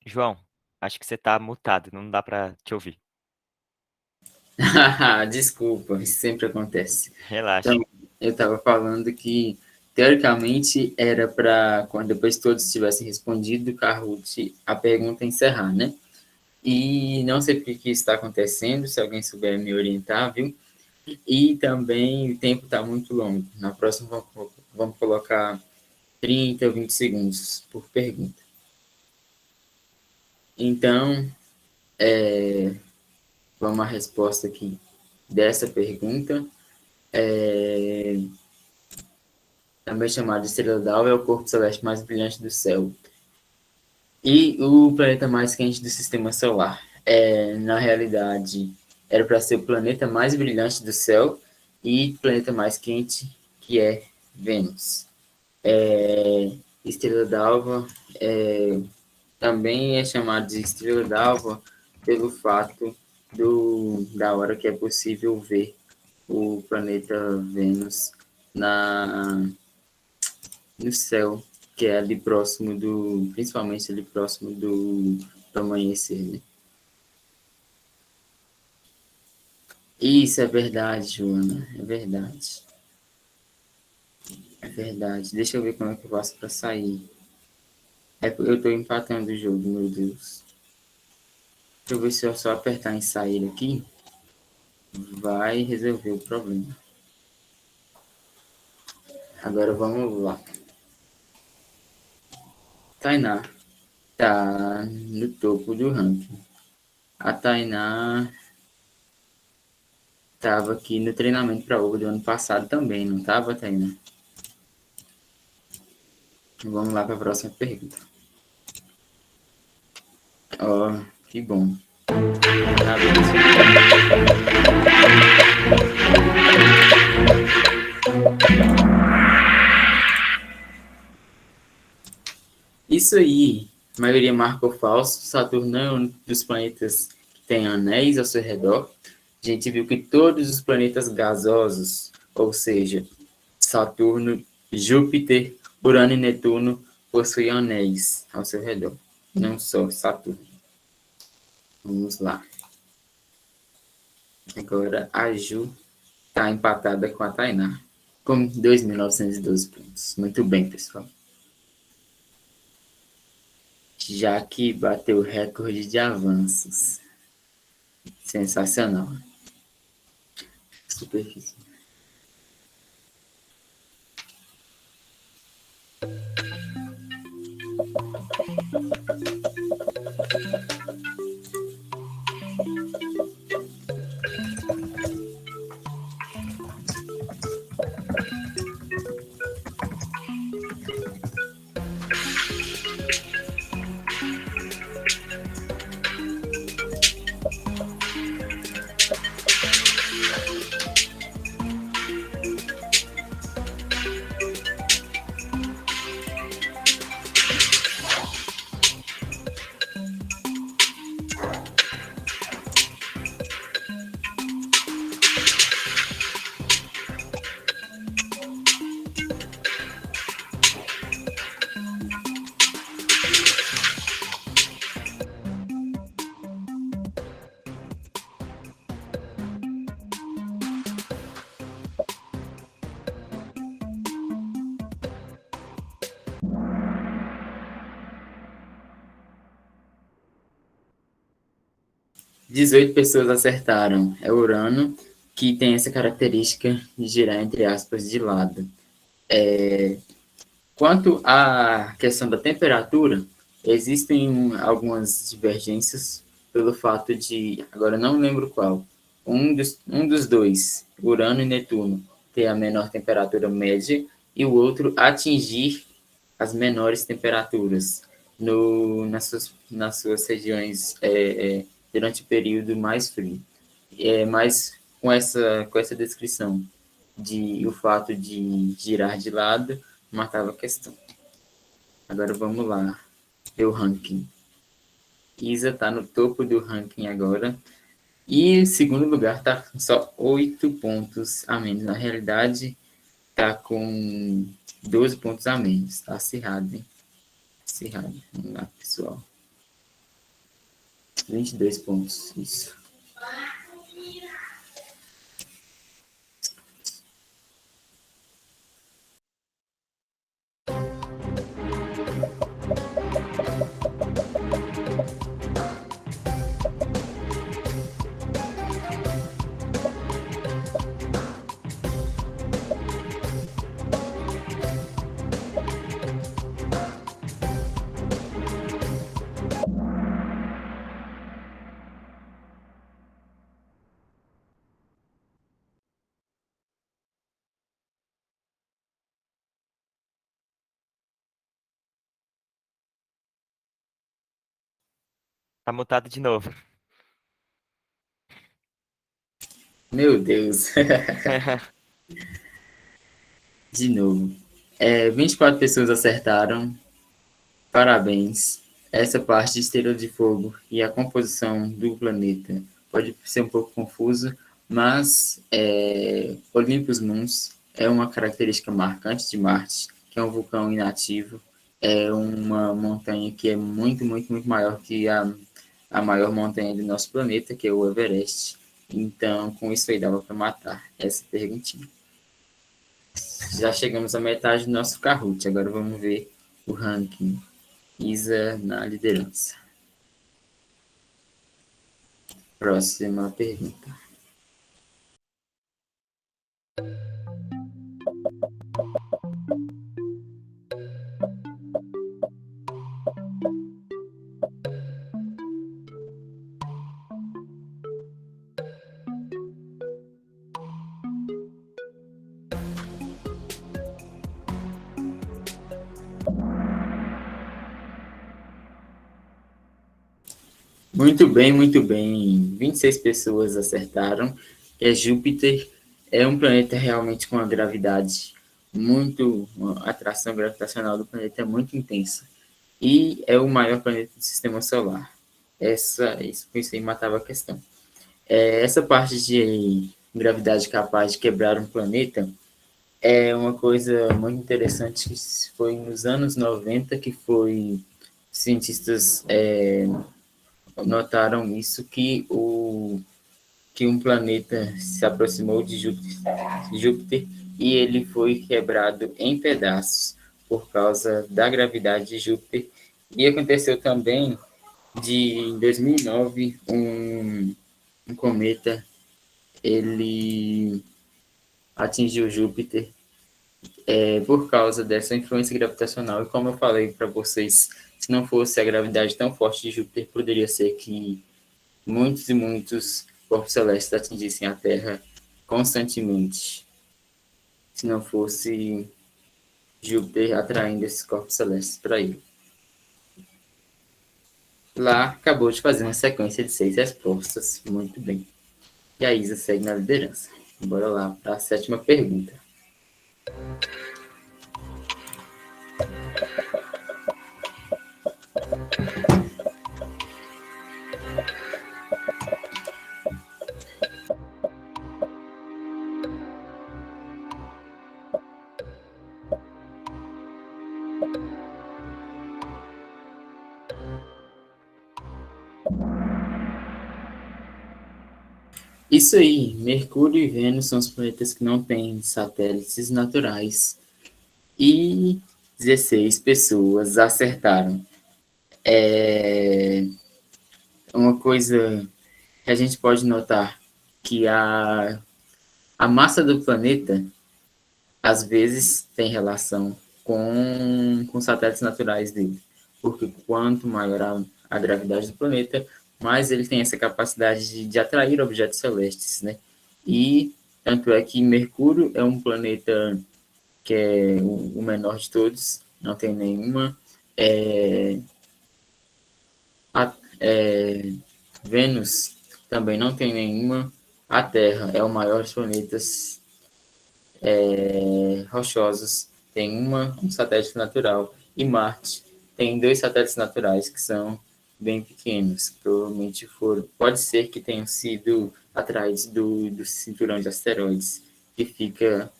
João, acho que você tá mutado, não dá pra te ouvir. Desculpa, isso sempre acontece. Relaxa. Então, eu estava falando que, teoricamente, era para, quando depois todos tivessem respondido, o Kahoot, a pergunta encerrar, né? E não sei por que isso está acontecendo, se alguém souber me orientar, viu? E também o tempo está muito longo. Na próxima, vamos colocar 30 ou 20 segundos por pergunta. Então, vamos à resposta aqui dessa pergunta. Também chamado de estrela d'alva, é o corpo celeste mais brilhante do céu. E o planeta mais quente do sistema solar. Na realidade, era para ser o planeta mais brilhante do céu e planeta mais quente, que é Vênus. Estrela d'alva também é chamado de estrela d'alva pelo fato da hora que é possível ver o planeta Vênus no céu, que é ali próximo principalmente ali próximo do amanhecer, né? Isso é verdade, Joana, é verdade. É verdade. Deixa eu ver como é que eu faço para sair. Eu tô empatando o jogo, meu Deus. Deixa eu ver se eu só apertar em sair aqui, vai resolver o problema. Agora vamos lá. Tainá tá no topo do ranking. A Tainá estava aqui no treinamento para Uber do ano passado também, não estava, Tainá? Vamos lá para a próxima pergunta. Ó, que bom. Isso aí, a maioria marcou falso. Saturno é um dos planetas que tem anéis ao seu redor. A gente viu que todos os planetas gasosos, ou seja, Saturno, Júpiter, Urano e Netuno, possuem anéis ao seu redor, não só Saturno. Vamos lá. Agora a Ju está empatada com a Tainá, com 2.912 pontos. Muito bem, pessoal. Já que bateu o recorde de avanços. Sensacional. Superfície. 18 pessoas acertaram. É Urano, que tem essa característica de girar, entre aspas, de lado. Quanto à questão da temperatura, existem algumas divergências pelo fato de, agora não lembro qual, um dos dois, Urano e Netuno, ter a menor temperatura média e o outro atingir as menores temperaturas nas suas regiões durante o período mais frio. Mas com essa descrição de o fato de girar de lado matava a questão. Agora vamos lá, ver o ranking. Isa está no topo do ranking agora. E em segundo lugar está com só 8 pontos a menos. Na realidade, está com 12 pontos a menos. Está acirrado, hein? Acirrado. Vamos lá, pessoal. 22 pontos, isso. Tá mutado de novo. Meu Deus. De novo. 24 pessoas acertaram. Parabéns. Essa parte de Estrela de Fogo e a composição do planeta pode ser um pouco confusa, mas Olympus Mons é uma característica marcante de Marte, que é um vulcão inativo, é uma montanha que é muito, muito, muito maior que a maior montanha do nosso planeta, que é o Everest. Então, com isso aí dava para matar essa perguntinha. Já chegamos à metade do nosso Kahoot, agora vamos ver o ranking. Isa na liderança. Próxima pergunta. Muito bem, muito bem. 26 pessoas acertaram. Júpiter é um planeta realmente com uma gravidade a atração gravitacional do planeta é muito intensa. E é o maior planeta do sistema solar. Isso aí matava a questão. Essa parte de gravidade capaz de quebrar um planeta é uma coisa muito interessante que foi nos anos 90 que cientistas notaram isso, que um planeta se aproximou de Júpiter e ele foi quebrado em pedaços por causa da gravidade de Júpiter. E aconteceu também em 2009, um cometa, ele atingiu Júpiter por causa dessa influência gravitacional. E como eu falei para vocês, se não fosse a gravidade tão forte de Júpiter, poderia ser que muitos e muitos corpos celestes atingissem a Terra constantemente, se não fosse Júpiter atraindo esses corpos celestes para ele. Lá, acabou de fazer uma sequência de 6 respostas. Muito bem. E a Isa segue na liderança. Bora lá para a 7ª pergunta. Isso aí, Mercúrio e Vênus são os planetas que não têm satélites naturais. E 16 pessoas acertaram. Uma coisa a gente pode notar que a massa do planeta, às vezes, tem relação com satélites naturais dele. Porque quanto maior a gravidade do planeta, mais ele tem essa capacidade de atrair objetos celestes, né? E tanto é que Mercúrio é um planeta que é o menor de todos, não tem nenhuma. Vênus também não tem nenhuma. A Terra é o maior dos planetas rochosos, tem um satélite natural. E Marte tem 2 satélites naturais que são bem pequenos. Provavelmente pode ser que tenham sido atraídos do cinturão de asteroides, que fica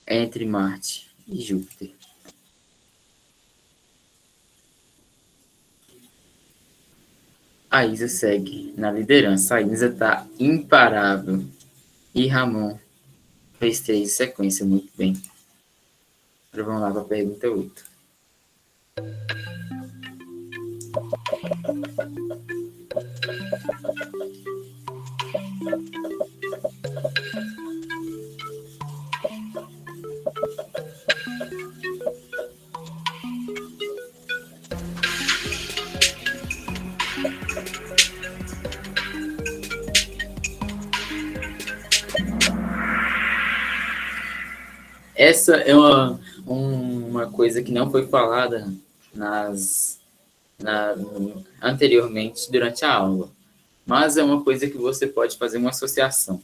entre Marte e Júpiter. A Isa segue na liderança. A Isa está imparável. E Ramon fez 3 em sequência, muito bem. Agora vamos lá para a pergunta 8. Essa é uma coisa que não foi falada anteriormente durante a aula, mas é uma coisa que você pode fazer uma associação.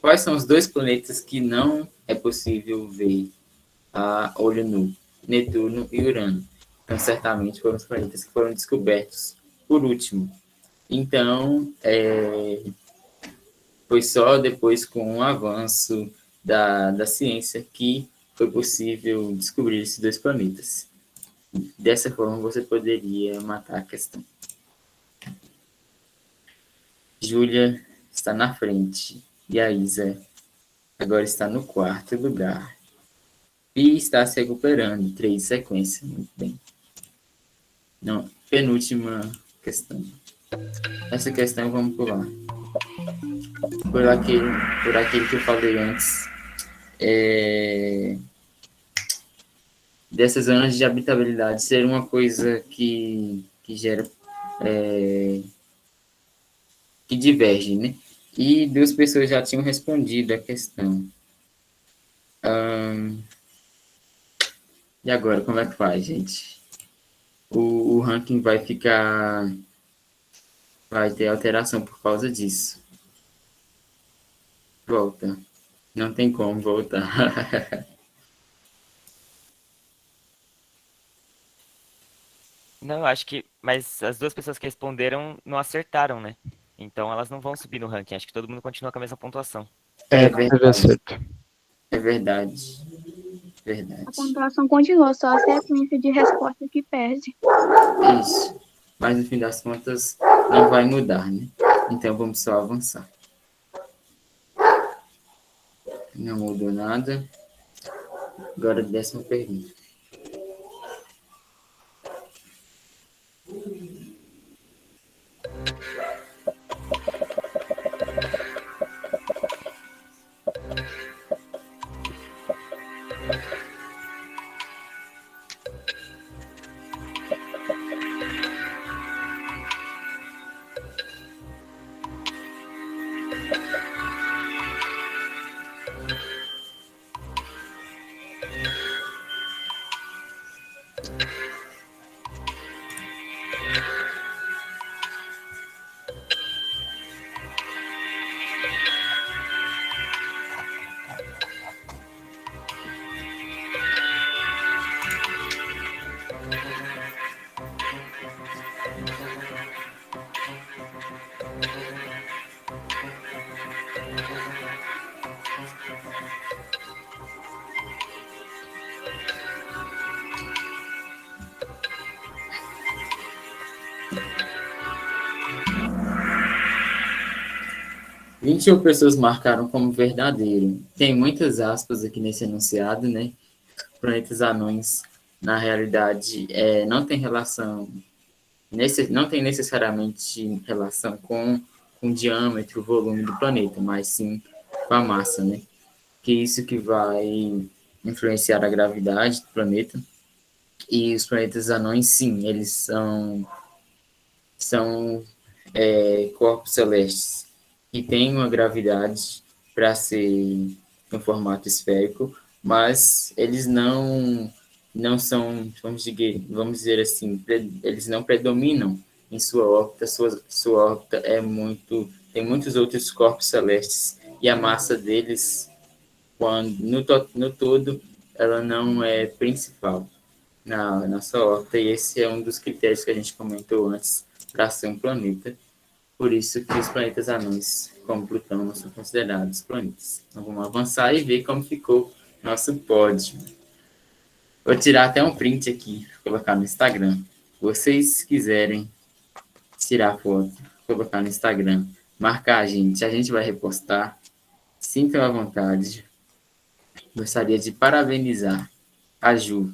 Quais são os 2 planetas que não é possível ver a olho nu? Netuno e Urano. Então, certamente foram os planetas que foram descobertos por último. Então, foi só depois com o avanço da ciência que foi possível descobrir esses 2 planetas. Dessa forma, você poderia matar a questão. Júlia está na frente e a Isa agora está no 4º lugar. E está se recuperando, 3 sequências, muito bem. Não, penúltima questão. Essa questão vamos pular. Por aquele que eu falei antes. Dessas zonas de habitabilidade ser uma coisa que gera. Que diverge, né? E 2 pessoas já tinham respondido a questão. E agora, como é que faz, gente? O ranking vai ter alteração por causa disso. Volta. Não tem como voltar. Não, eu acho que. Mas as 2 pessoas que responderam não acertaram, né? Então elas não vão subir no ranking. Acho que todo mundo continua com a mesma pontuação. Não teve verdade. acerto. É verdade. A pontuação continua, só a sequência de resposta que perde. Isso. Mas no fim das contas não vai mudar, né? Então vamos só avançar. Não mudou nada. Agora, 10ª pergunta. – 21 pessoas marcaram como verdadeiro. Tem muitas aspas aqui nesse enunciado, né? Planetas anões, na realidade, não tem relação, não tem necessariamente relação com com o diâmetro, o volume do planeta, mas sim com a massa, né? Que é isso que vai influenciar a gravidade do planeta. E os planetas anões, sim, eles são corpos celestes que têm uma gravidade para ser em formato esférico, mas eles não são, vamos dizer assim, eles não predominam em sua órbita. Sua órbita tem muitos outros corpos celestes e a massa deles, quando no todo, ela não é principal na nossa órbita, e esse é um dos critérios que a gente comentou antes para ser um planeta. Por isso que os planetas anões, como Plutão, não são considerados planetas. Então vamos avançar e ver como ficou nosso pódio. Vou tirar até um print aqui, colocar no Instagram. Se vocês quiserem tirar foto, colocar no Instagram, marcar a gente vai repostar. Sintam à vontade. Gostaria de parabenizar a Ju,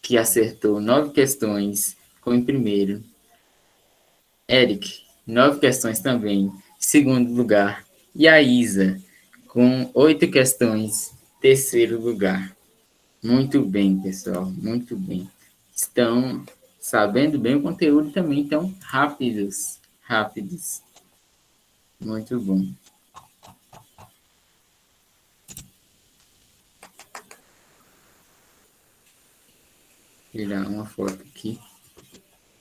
que acertou 9 questões, ficou em primeiro. Eric, 9 questões também, segundo lugar. E a Isa, com 8 questões, terceiro lugar. Muito bem, pessoal, muito bem. Estão sabendo bem o conteúdo também, então rápidos, rápidos. Muito bom. Vou tirar uma foto aqui.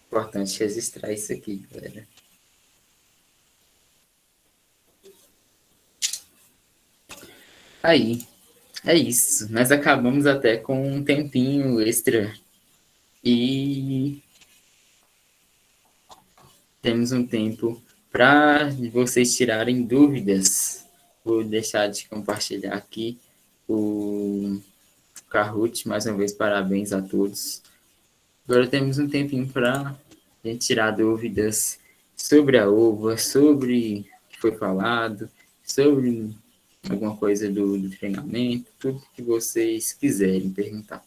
Importante registrar isso aqui, galera. Aí, é isso. Nós acabamos até com um tempinho extra. E temos um tempo para vocês tirarem dúvidas. Vou deixar de compartilhar aqui o Kahoot. Mais uma vez, parabéns a todos. Agora temos um tempinho para a gente tirar dúvidas sobre a uva, sobre o que foi falado, sobre alguma coisa do treinamento, tudo que vocês quiserem perguntar.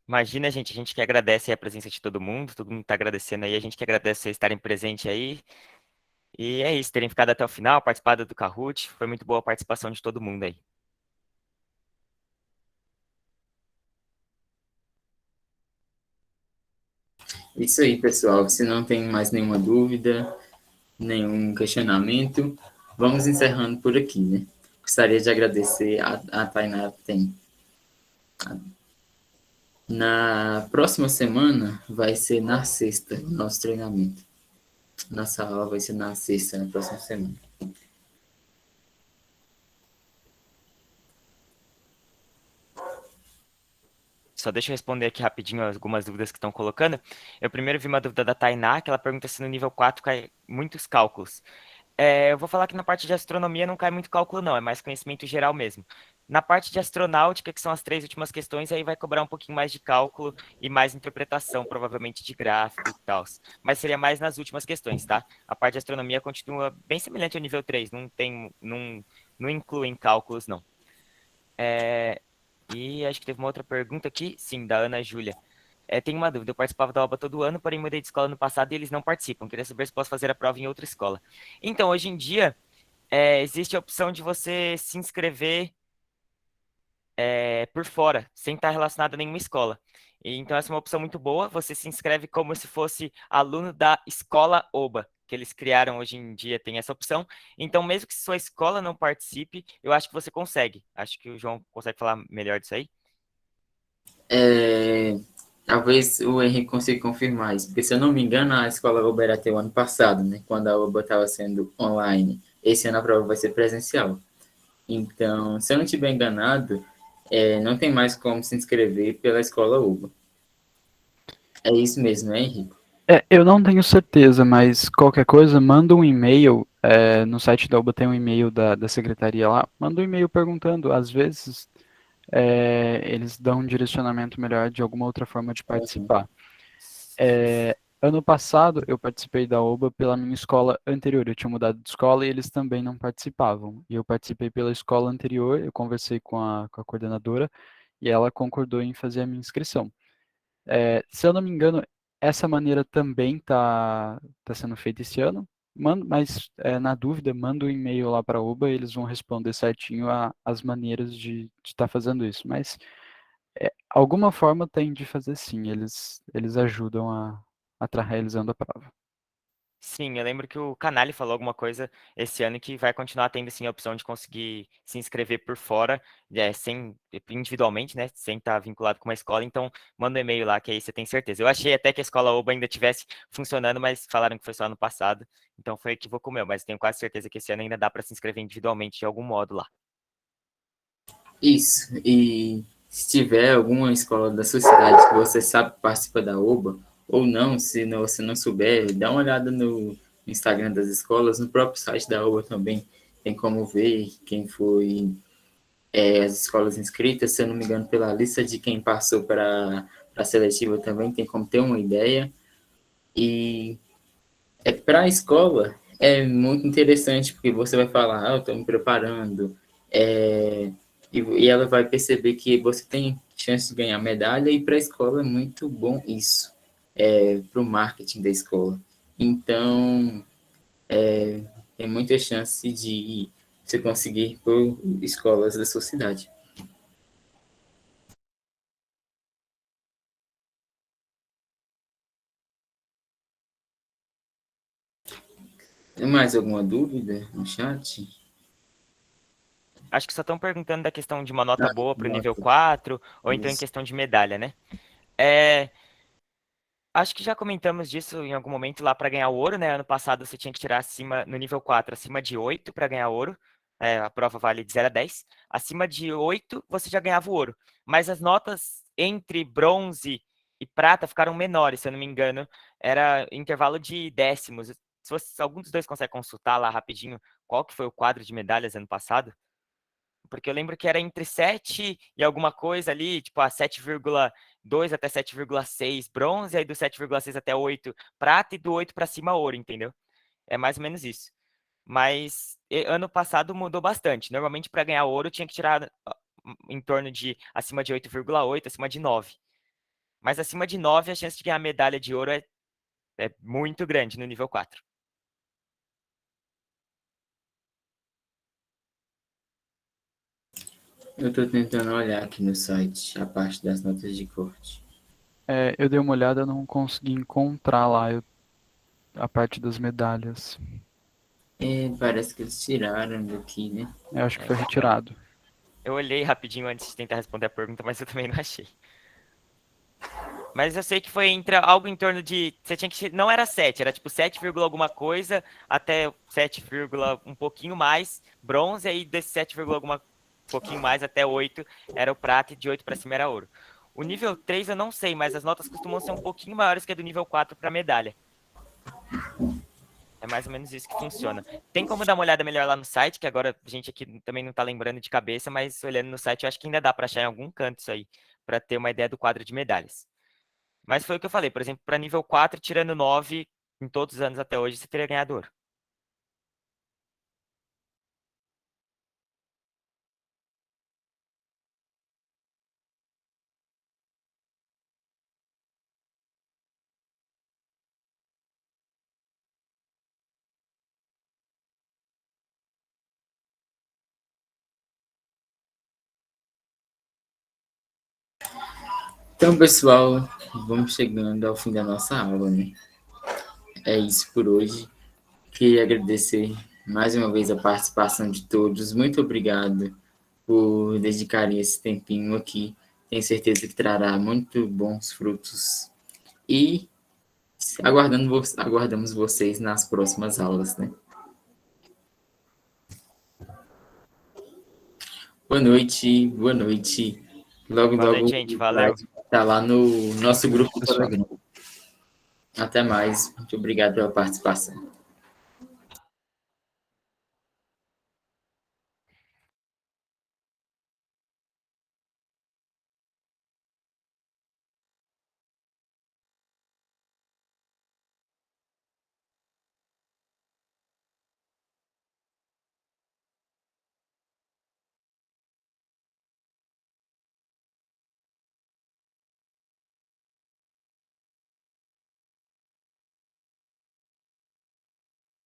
Imagina, gente, a gente que agradece aí a presença de todo mundo tá agradecendo aí, a gente que agradece vocês estarem presentes aí. E é isso, terem ficado até o final, participado do Kahoot, foi muito boa a participação de todo mundo aí. Isso aí, pessoal. Se não tem mais nenhuma dúvida, nenhum questionamento, vamos encerrando por aqui, né? Gostaria de agradecer a Tainá tem. Na próxima semana vai ser na sexta o nosso treinamento. Nossa aula vai ser na sexta, na próxima semana. Só deixa eu responder aqui rapidinho algumas dúvidas que estão colocando. Eu primeiro vi uma dúvida da Tainá, que ela pergunta se no nível 4 cai muitos cálculos. Eu vou falar que na parte de astronomia não cai muito cálculo, não, é mais conhecimento geral mesmo. Na parte de astronáutica, que são as 3 últimas questões, aí vai cobrar um pouquinho mais de cálculo e mais interpretação, provavelmente de gráfico e tal. Mas seria mais nas últimas questões, tá? A parte de astronomia continua bem semelhante ao nível 3, não inclui em cálculos, não. E acho que teve uma outra pergunta aqui, sim, da Ana Júlia. Tem uma dúvida, eu participava da OBA todo ano, porém mudei de escola no passado e eles não participam. Queria saber se posso fazer a prova em outra escola. Então, hoje em dia, existe a opção de você se inscrever por fora, sem estar relacionado a nenhuma escola. Então, essa é uma opção muito boa. Você se inscreve como se fosse aluno da escola OBA, que eles criaram hoje em dia, tem essa opção. Então, mesmo que sua escola não participe, eu acho que você consegue. Acho que o João consegue falar melhor disso aí. Talvez o Henrique consiga confirmar isso, porque se eu não me engano, a escola OBA era até o ano passado, né? Quando a OBA estava sendo online. Esse ano a prova vai ser presencial. Então, se eu não estiver enganado, não tem mais como se inscrever pela escola UBA. É isso mesmo, né, Henrique? Eu não tenho certeza, mas qualquer coisa, manda um e-mail. No site da UBA tem um e-mail da secretaria lá. Manda um e-mail perguntando. Às vezes, eles dão um direcionamento melhor de alguma outra forma de participar. Ano passado, eu participei da OBA pela minha escola anterior. Eu tinha mudado de escola e eles também não participavam. E eu participei pela escola anterior, eu conversei com a coordenadora e ela concordou em fazer a minha inscrição. Se eu não me engano, essa maneira também tá sendo feita esse ano. Mas, na dúvida, manda um e-mail lá para a OBA e eles vão responder certinho as maneiras de estar fazendo isso. Mas, alguma forma tem de fazer sim. Eles ajudam a estar realizando a prova. Sim, eu lembro que o Canali falou alguma coisa esse ano que vai continuar tendo sim a opção de conseguir se inscrever por fora, sem individualmente, né, sem estar vinculado com uma escola. Então, manda um e-mail lá que aí você tem certeza. Eu achei até que a escola OBA ainda tivesse funcionando, mas falaram que foi só ano passado, então foi equívoco meu, mas tenho quase certeza que esse ano ainda dá para se inscrever individualmente de algum modo lá. Isso. E se tiver alguma escola da sua cidade que você sabe que participa da OBA, ou não, se você não souber, dá uma olhada no Instagram das escolas, no próprio site da OBA também tem como ver quem foi as escolas inscritas, se eu não me engano, pela lista de quem passou para a seletiva também, tem como ter uma ideia. E para a escola muito interessante, porque você vai falar, eu estou me preparando, e ela vai perceber que você tem chance de ganhar medalha, e para a escola é muito bom isso, para o marketing da escola. Então, tem muita chance de você conseguir por escolas da sua cidade. Tem mais alguma dúvida no chat? Acho que só estão perguntando da questão de uma nota Ah, boa para o nível nota. 4, ou então em Isso. questão de medalha, né? É, Acho que já comentamos disso em algum momento lá para ganhar o ouro, né? Ano passado você tinha que tirar acima, no nível 4, acima de 8 para ganhar ouro. A prova vale de 0 a 10. Acima de 8 você já ganhava o ouro. Mas as notas entre bronze e prata ficaram menores, se eu não me engano. Era intervalo de décimos. Se algum dos dois consegue consultar lá rapidinho qual que foi o quadro de medalhas ano passado. Porque eu lembro que era entre 7 e alguma coisa ali, tipo a 7,2 até 7,6 bronze, aí do 7,6 até 8 prata e do 8 para cima ouro, entendeu? É mais ou menos isso. Mas ano passado mudou bastante. Normalmente para ganhar ouro tinha que tirar em torno de acima de 8,8, acima de 9. Mas acima de 9 a chance de ganhar medalha de ouro é muito grande no nível 4. Eu estou tentando olhar aqui no site a parte das notas de corte. Eu dei uma olhada, não consegui encontrar lá a parte das medalhas. Parece que eles tiraram daqui, né? Eu acho que É, foi retirado. eu olhei rapidinho antes de tentar responder a pergunta, mas eu também não achei. Mas eu sei que foi entre algo em torno de. Você tinha que. Não era 7, era tipo 7, alguma coisa, até 7, um pouquinho mais, bronze, aí desse 7, alguma pouquinho mais até 8 era o prata e de 8 para cima era ouro. O nível 3 eu não sei, mas as notas costumam ser um pouquinho maiores que a do nível 4 para medalha. É mais ou menos isso que funciona. Tem como dar uma olhada melhor lá no site, que agora a gente aqui também não tá lembrando de cabeça, mas olhando no site eu acho que ainda dá para achar em algum canto isso aí, para ter uma ideia do quadro de medalhas. Mas foi o que eu falei, por exemplo, para nível 4, tirando 9, em todos os anos até hoje, você teria ganhado ouro. Então, pessoal, vamos chegando ao fim da nossa aula, né? É isso por hoje. Queria agradecer mais uma vez a participação de todos. Muito obrigado por dedicarem esse tempinho aqui. Tenho certeza que trará muito bons frutos. E aguardamos vocês nas próximas aulas, né? Boa noite, boa noite. Logo, Boa noite, logo, gente. o Valeu. slide está lá no nosso Boa noite, grupo do pessoal. Telegram. Até mais. Muito obrigado pela participação.